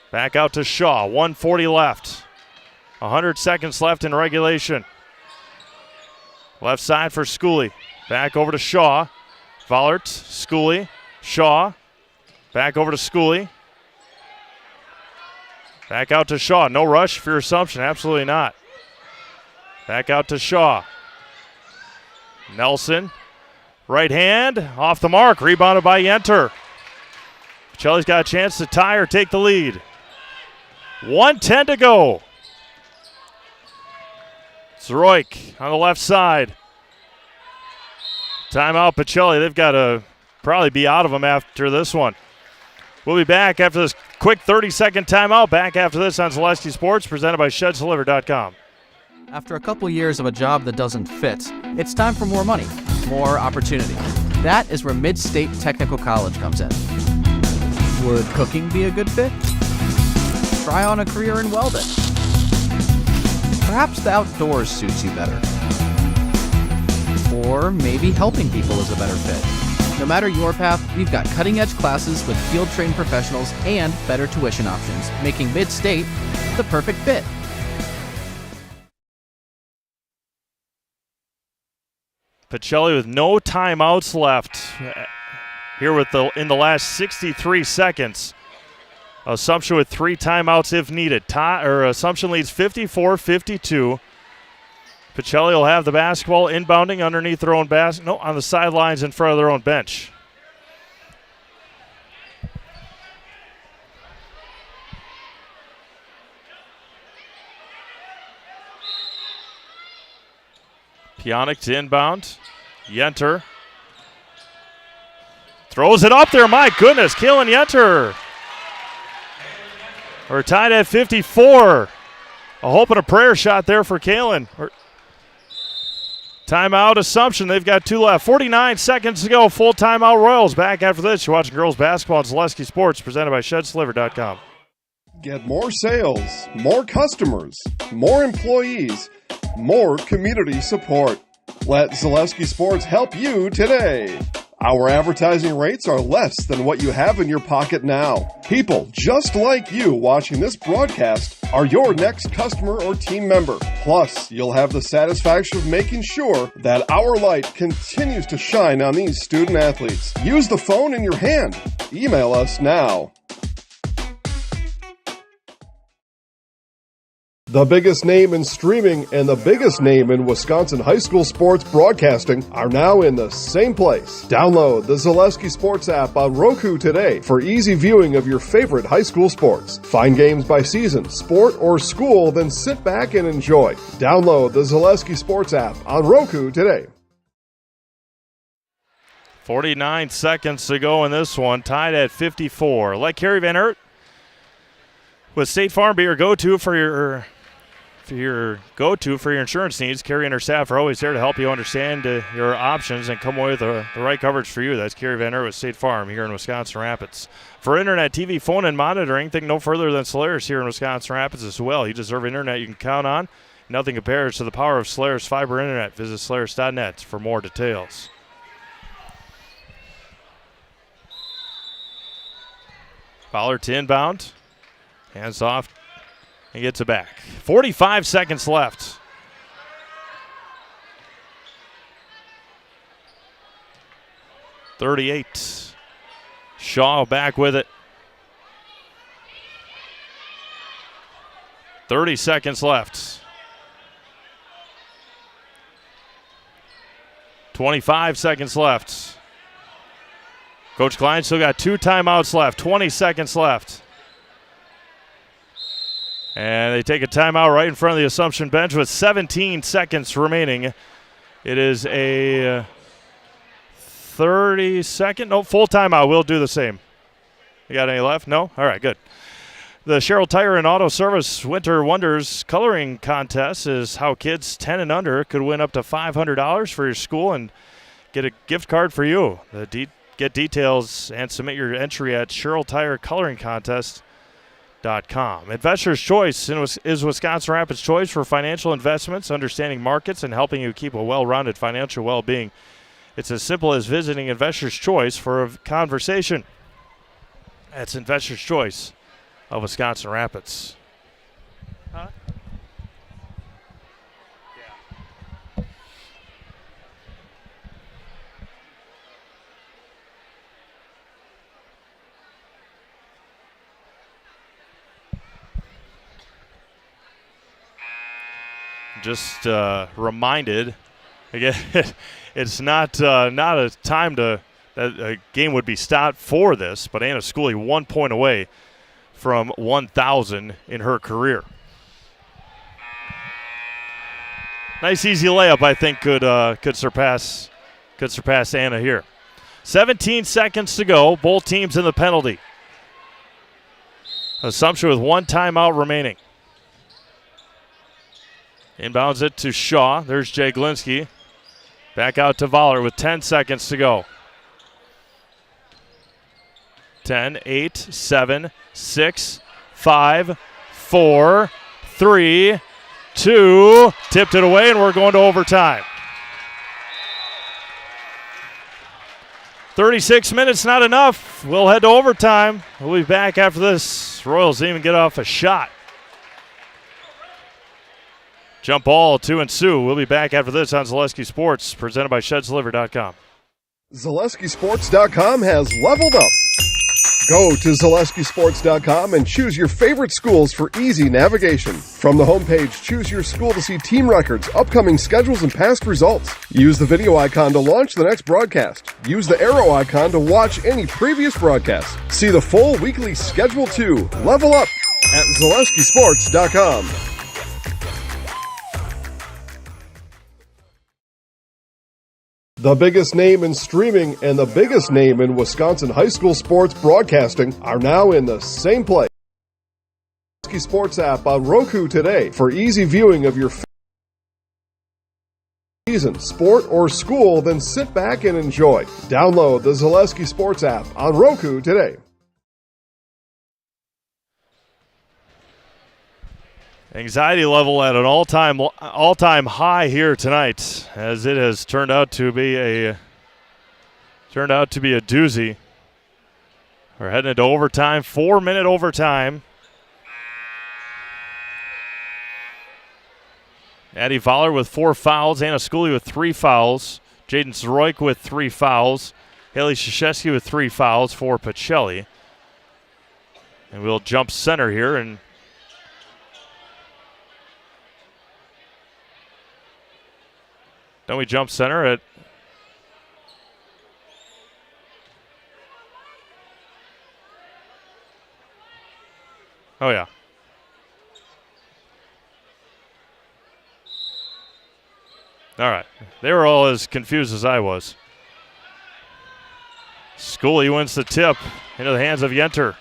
Back out to Shaw, 1:40 left. 100 seconds left in regulation. Left side for Schooley. Back over to Shaw. Vollert, Schooley, Shaw. Back over to Schooley. Back out to Shaw. No rush for your assumption. Absolutely not. Back out to Shaw. Nelson. Right hand. Off the mark. Rebounded by Yenter. Pacelli's got a chance to tie or take the lead. 1:10 to go. Zroik on the left side. Timeout, Pacelli. They've got to probably be out of them after this one. We'll be back after this quick 30-second timeout. Back after this on Zaleski Sports, presented by ShedsDeliver.com. After a couple years of a job that doesn't fit, it's time for more money, more opportunity. That is where Mid-State Technical College comes in. Would cooking be a good fit? Try on a career in welding. Perhaps the outdoors suits you better. Or maybe helping people is a better fit. No matter your path, we've got cutting-edge classes with field-trained professionals and better tuition options, making Mid-State the perfect fit. Pacelli with no timeouts left here in the last 63 seconds. Assumption with 3 timeouts if needed. Assumption leads 54-52. Pacelli will have the basketball inbounding underneath their own basket. No, on the sidelines in front of their own bench. Pionk to inbound. Yenter throws it up there. My goodness, Kaylin Yenter. We're tied at 54. A hope and a prayer shot there for Kaylin. Timeout, Assumption. They've got 2 left. 49 seconds to go. Full timeout, Royals. Back after this. You're watching girls basketball on Zaleski Sports, presented by ShedsDeliver.com. Get more sales, more customers, more employees, more community support. Let Zaleski Sports help you today. Our advertising rates are less than what you have in your pocket now. People just like you watching this broadcast are your next customer or team member. Plus, you'll have the satisfaction of making sure that our light continues to shine on these student athletes. Use the phone in your hand. Email us now. The biggest name in streaming and the biggest name in Wisconsin high school sports broadcasting are now in the same place. Download the Zaleski Sports app on Roku today for easy viewing of your favorite high school sports. Find games by season, sport, or school, then sit back and enjoy. Download the Zaleski Sports app on Roku today. 49 seconds to go in this one, tied at 54. Let Carrie Van Hert with State Farm be your go-to for your insurance needs. Carrie and her staff are always there to help you understand your options and come away with the right coverage for you. That's Carrie Van Hert with State Farm here in Wisconsin Rapids. For internet, TV, phone, and monitoring, think no further than Solaris here in Wisconsin Rapids as well. You deserve internet you can count on. Nothing compares to the power of Solaris fiber internet. Visit Solaris.net for more details. Fowler to inbound. Hands off and gets it back. 45 seconds left. .38. Shaw back with it. 30 seconds left. 25 seconds left. Coach Klein still got 2 timeouts left. 20 seconds left. And they take a timeout right in front of the Assumption bench with 17 seconds remaining. It is a 30-second, no, full timeout. We'll do the same. You got any left? No? All right, good. The Sherrill Tire and Auto Service Winter Wonders Coloring Contest is how kids 10 and under could win up to $500 for your school and get a gift card for you. Get details and submit your entry at SherrillTireColoringContest.com. Investor's Choice is Wisconsin Rapids' choice for financial investments, understanding markets, and helping you keep a well-rounded financial well-being. It's as simple as visiting Investor's Choice for a conversation. That's Investor's Choice of Wisconsin Rapids. Huh? Yeah. Just reminded, again, it's not a time that a game would be stopped for this, but Anna Schooley 1 point away from 1,000 in her career. Nice easy layup, I think, could surpass Anna here. 17 seconds to go. Both teams in the penalty. Assumption with 1 timeout remaining. Inbounds it to Shaw. There's Jay Glinsky. Back out to Voller with 10 seconds to go. 10, 8, 7, 6, 5, 4, 3, 2. Tipped it away, and we're going to overtime. 36 minutes, not enough. We'll head to overtime. We'll be back after this. Royals didn't even get off a shot. Jump ball to ensue. We'll be back after this on Zaleski Sports, presented by ShedsLiver.com. ZaleskiSports.com has leveled up. Go to ZaleskiSports.com and choose your favorite schools for easy navigation. From the homepage, choose your school to see team records, upcoming schedules, and past results. Use the video icon to launch the next broadcast. Use the arrow icon to watch any previous broadcast. See the full weekly schedule too. Level up at ZaleskiSports.com. The biggest name in streaming and the biggest name in Wisconsin high school sports broadcasting are now in the same place. Zaleski Sports app on Roku today for easy viewing of your season, sport, or school, then sit back and enjoy. Download the Zaleski Sports app on Roku today. Anxiety level at an all-time high here tonight, as it has turned out to be a doozy. We're heading into overtime, 4-minute overtime. Addie Fowler with 4 fouls, Anna Schooley with 3 fouls, Jaden Zroyk with 3 fouls, Haley Krzyzewski with 3 fouls for Pacelli. And we'll jump center here, and don't we jump center at oh yeah. All right. They were all as confused as I was. Schooley wins the tip into the hands of Yenter.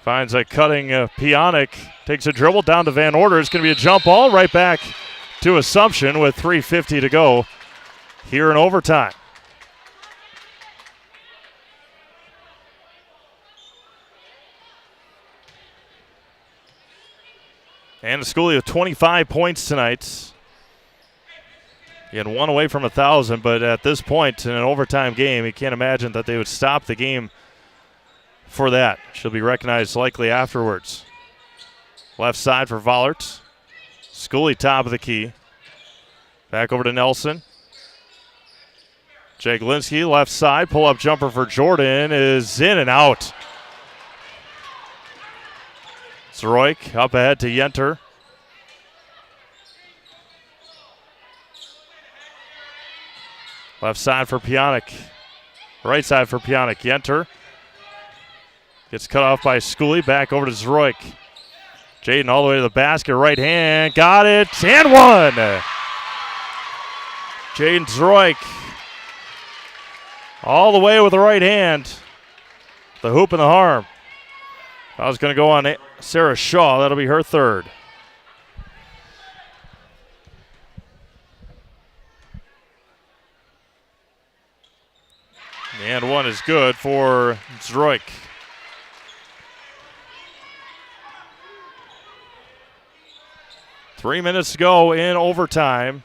Finds a cutting Pionic. Takes a dribble down to Van Order. It's going to be a jump ball right back to Assumption with 3:50 to go here in overtime. And Schooley with 25 points tonight. Again, one away from 1,000, but at this point in an overtime game, you can't imagine that they would stop the game for that. She'll be recognized likely afterwards. Left side for Vollert. Schooley top of the key. Back over to Nelson. Jaglinski left side. Pull-up jumper for Jordan is in and out. Zroik up ahead to Yenter. Left side for Pionic. Right side for Pionic. Yenter gets cut off by Schooley. Back over to Zroik. Jaden all the way to the basket. Right hand. Got it. And one. Jaden Zroik all the way with the right hand. The hoop and the harm. I was going to go on Sarah Shaw. That'll be her third. And one is good for Zroik. Three minutes to go in overtime.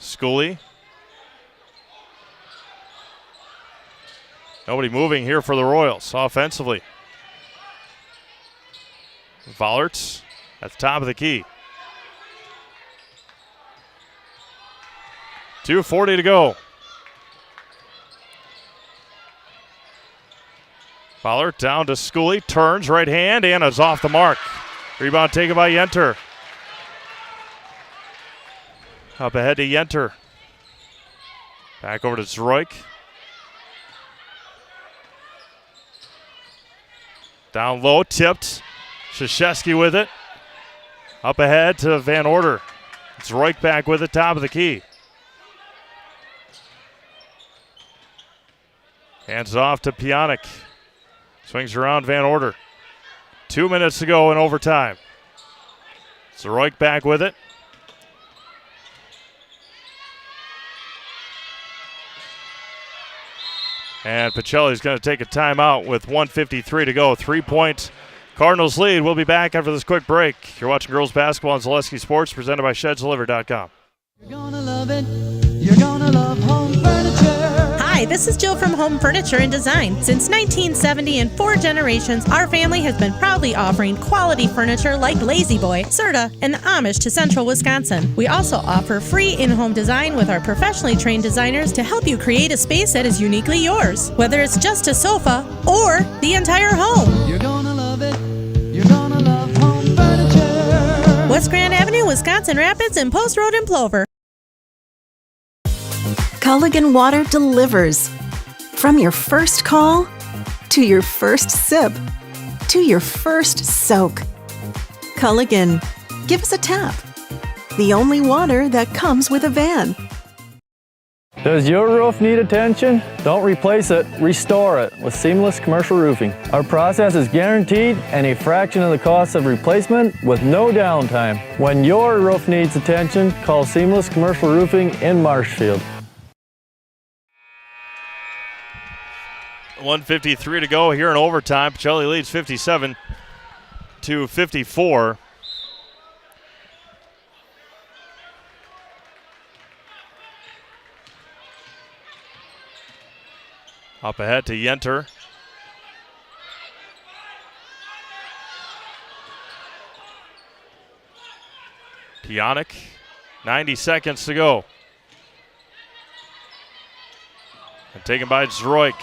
Schooley. Nobody moving here for the Royals offensively. Vollert at the top of the key. 2:40 to go. Vollert down to Schooley, turns right hand and is off the mark. Rebound taken by Yenter. Up ahead to Yenter. Back over to Zroik. Down low, tipped. Krzyzewski with it. Up ahead to Van Order. Zroik back with it, top of the key. Hands off to Pionic. Swings around Van Order. 2 minutes to go in overtime. Zroik back with it. And Pacelli's going to take a timeout with 1:53 to go. 3-point Cardinals lead. We'll be back after this quick break. You're watching girls basketball on Zaleski Sports, presented by ShedsDeliver.com. You're gonna love it. You're gonna love home furniture. Hi, this is Jill from Home Furniture and Design. Since 1970 and 4 generations, our family has been proudly offering quality furniture like Lazy Boy, Serta, and the Amish to Central Wisconsin. We also offer free in-home design with our professionally trained designers to help you create a space that is uniquely yours, whether it's just a sofa or the entire home. You're gonna love it. You're gonna love home furniture. West Grand Avenue, Wisconsin Rapids, and Post Road in Plover. Culligan Water delivers. From your first call, to your first sip, to your first soak. Culligan, give us a tap. The only water that comes with a van. Does your roof need attention? Don't replace it, restore it with Seamless Commercial Roofing. Our process is guaranteed and a fraction of the cost of replacement with no downtime. When your roof needs attention, call Seamless Commercial Roofing in Marshfield. 1:53 to go here in overtime. Pacelli leads 57-54. Up ahead to Yenter. Pionic, 90 seconds to go. And taken by Zroik.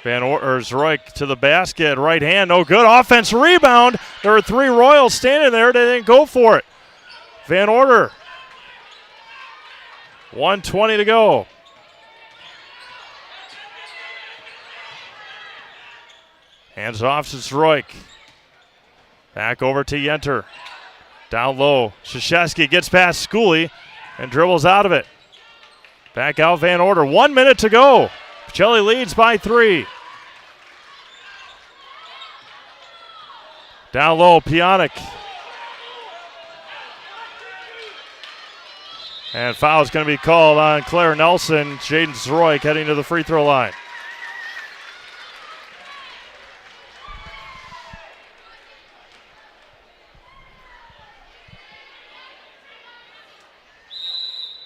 Zroik to the basket, right hand, no good. Offense rebound. There were 3 Royals standing there. They didn't go for it. Van Order. 1:20 to go. Hands off to Zroik. Back over to Yenter. Down low. Krzyzewski gets past Schooley and dribbles out of it. Back out Van Order. 1 minute to go. Pacelli leads by 3. Down low, Pionic. And foul is going to be called on Claire Nelson. Jaden Zroik heading to the free throw line.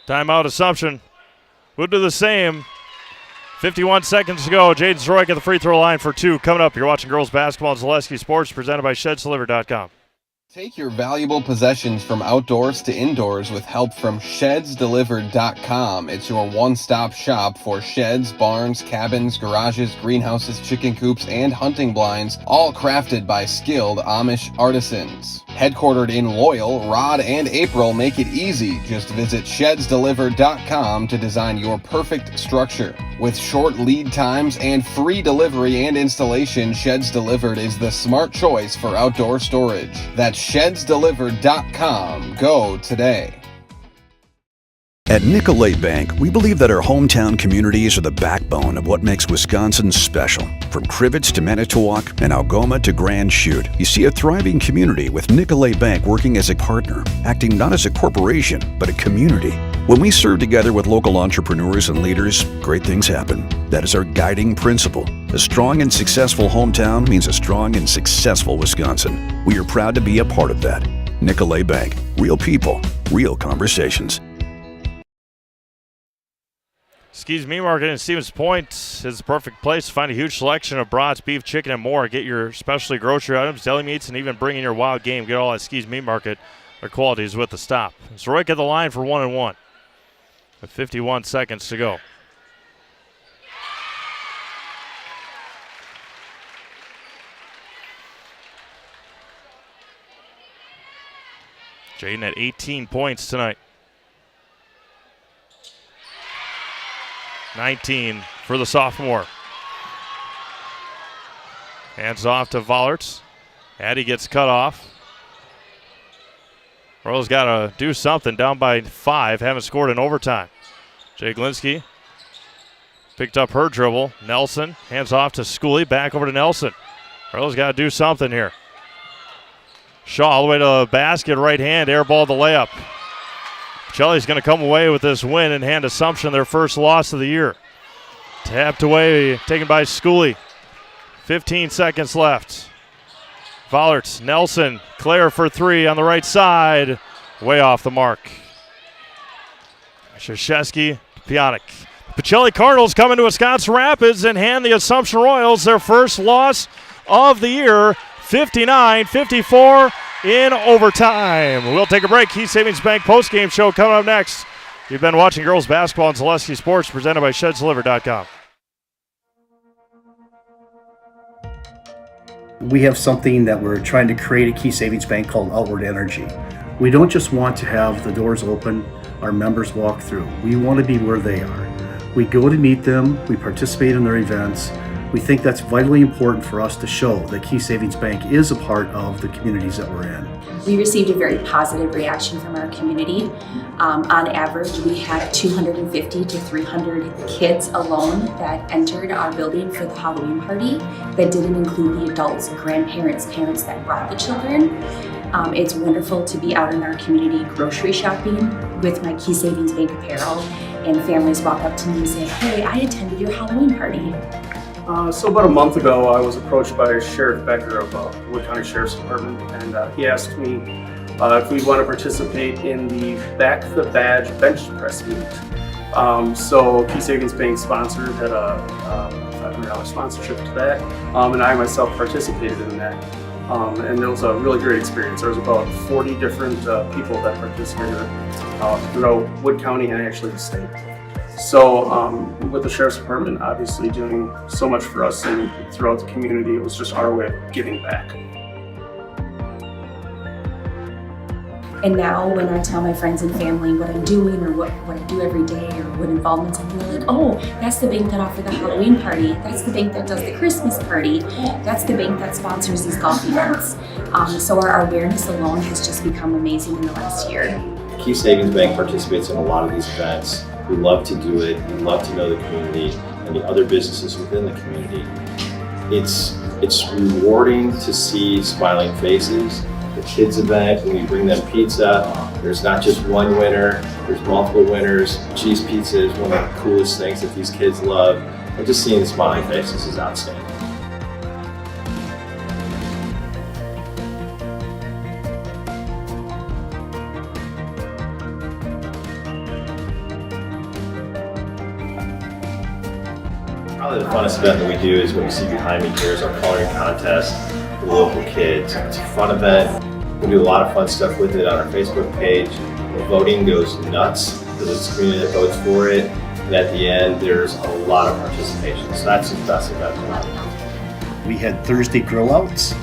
Timeout Assumption. We'll do the same. 51 seconds to go. Jaden Soroik at the free throw line for 2. Coming up, you're watching girls basketball on Zaleski Sports, presented by ShedsDelivered.com. Take your valuable possessions from outdoors to indoors with help from ShedsDelivered.com. It's your one-stop shop for sheds, barns, cabins, garages, greenhouses, chicken coops, and hunting blinds, all crafted by skilled Amish artisans. Headquartered in Loyal, Rod and April make it easy. Just visit ShedsDelivered.com to design your perfect structure. With short lead times and free delivery and installation, Sheds Delivered is the smart choice for outdoor storage. That's ShedsDelivered.com. Go today. At Nicolay Bank, we believe that our hometown communities are the backbone of what makes Wisconsin special. From Crivets to Manitowoc and Algoma to Grand Chute, you see a thriving community with Nicolay Bank working as a partner, acting not as a corporation, but a community. When we serve together with local entrepreneurs and leaders, great things happen. That is our guiding principle. A strong and successful hometown means a strong and successful Wisconsin. We are proud to be a part of that. Nicolay Bank. Real people, real conversations. Ski's Meat Market in Stevens Point is the perfect place to find a huge selection of brats, beef, chicken, and more. Get your specialty grocery items, deli meats, and even bring in your wild game. Get all at Ski's Meat Market. Their quality is with the stop. So right at the line for 1-1 with 51 seconds to go. Jaden at 18 points tonight. 19 for the sophomore. Hands off to Vollerts. Addie gets cut off. Royals got to do something, down by 5. Haven't scored in overtime. Jay Glinsky picked up her dribble. Nelson hands off to Schooley. Back over to Nelson. Royals got to do something here. Shaw all the way to the basket. Right hand. Air ball the layup. Pacelli's going to come away with this win and hand Assumption their first loss of the year. Tapped away, taken by Schooley. 15 seconds left. Vollerts, Nelson, Claire for 3 on the right side. Way off the mark. Krzyzewski, Pionik. Pacelli Cardinals come into Wisconsin Rapids and hand the Assumption Royals their first loss of the year, 59-54 in overtime. We'll take a break. Key Savings Bank postgame show coming up next. You've been watching girls basketball on Zaleski Sports, presented by ShedsDelivered.com. We have something that we're trying to create at Key Savings Bank called Outward Energy. We don't just want to have the doors open, our members walk through. We want to be where they are. We go to meet them, we participate in their events. We think that's vitally important for us to show that Key Savings Bank is a part of the communities that we're in. We received a very positive reaction from our community. On average, we had 250 to 300 kids alone that entered our building for the Halloween party. That didn't include the adults, grandparents, parents that brought the children. It's wonderful to be out in our community grocery shopping with my Key Savings Bank apparel, and families walk up to me and say, "Hey, I attended your Halloween party." So about a month ago, I was approached by Sheriff Becker of Wood County Sheriff's Department, and he asked me if we'd want to participate in the Back the Badge bench press meet. So Key Savings Bank sponsored, had a $500 sponsorship to that, and I myself participated in that. And it was a really great experience. There was about 40 different people that participated throughout Wood County and actually the state. So with the Sheriff's Department obviously doing so much for us and throughout the community, it was just our way of giving back. And now when I tell my friends and family what I'm doing or what I do every day or what involvements I'm doing, like, "Oh, that's the bank that offered the Halloween party. That's the bank that does the Christmas party. That's the bank that sponsors these golf events." So our awareness alone has just become amazing in the last year. Key Savings Bank participates in a lot of these events. We love to do it. We love to know the community and the other businesses within the community. It's rewarding to see smiling faces. The kids event, when we bring them pizza, there's not just one winner, there's multiple winners. Cheese pizza is one of the coolest things that these kids love. And just seeing the smiling faces is outstanding. Probably the funnest event that we do is what you see behind me here is our coloring contest for local kids. It's a fun event. We do a lot of fun stuff with it on our Facebook page. The voting goes nuts because it's the community that votes for it. And at the end, there's a lot of participation. So that's the best event. We had Thursday grill outs.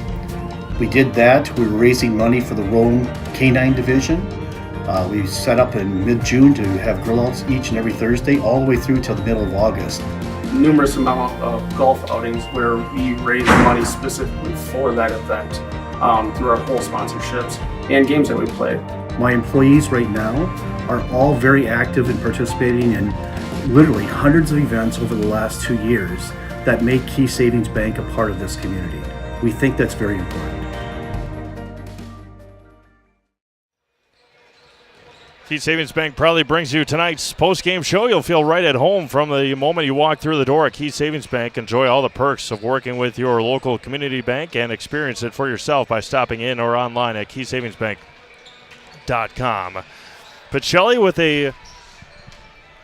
We did that. We were raising money for the Rome Canine Division. We set up in mid-June to have grill outs each and every Thursday all the way through till the middle of August. Numerous amount of golf outings where we raise money specifically for that event through our whole sponsorships and games that we play. My employees right now are all very active in participating in literally hundreds of events over the last 2 years that make Key Savings Bank a part of this community. We think that's very important. Key Savings Bank proudly brings you tonight's post-game show. You'll feel right at home from the moment you walk through the door at Key Savings Bank. Enjoy all the perks of working with your local community bank and experience it for yourself by stopping in or online at keysavingsbank.com. Pacelli with a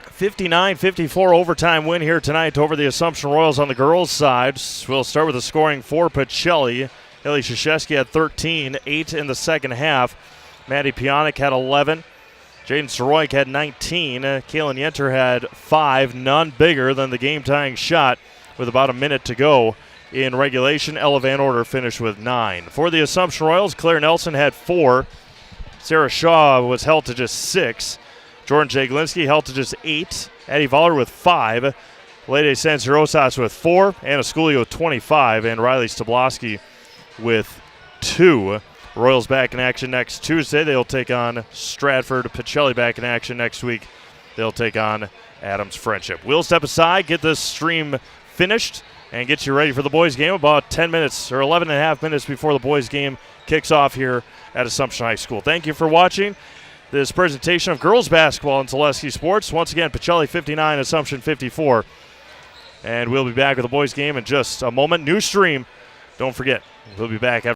59-54 overtime win here tonight over the Assumption Royals on the girls' side. We'll start with the scoring for Pacelli. Haley Krzyzewski had 13, 8 in the second half. Maddie Pionik had 11. Jaden Soroik had 19. Kaylin Yenter had 5, none bigger than the game-tying shot with about a minute to go in regulation. Ella Van Order finished with 9. For the Assumption Royals, Claire Nelson had 4. Sarah Shaw was held to just 6. Jordan Jaglinski held to just 8. Addie Voller with 5. Lede Sansirosas with 4. Anna Sculio with 25. And Riley Stablowski with 2. Royals back in action next Tuesday. They'll take on Stratford. Pacelli back in action next week. They'll take on Adams Friendship. We'll step aside, get this stream finished, and get you ready for the boys' game about 10 minutes or 11 and a half minutes before the boys' game kicks off here at Assumption High School. Thank you for watching this presentation of girls basketball in Zaleski Sports. Once again, Pacelli 59, Assumption 54. And we'll be back with the boys' game in just a moment. New stream. Don't forget, we'll be back after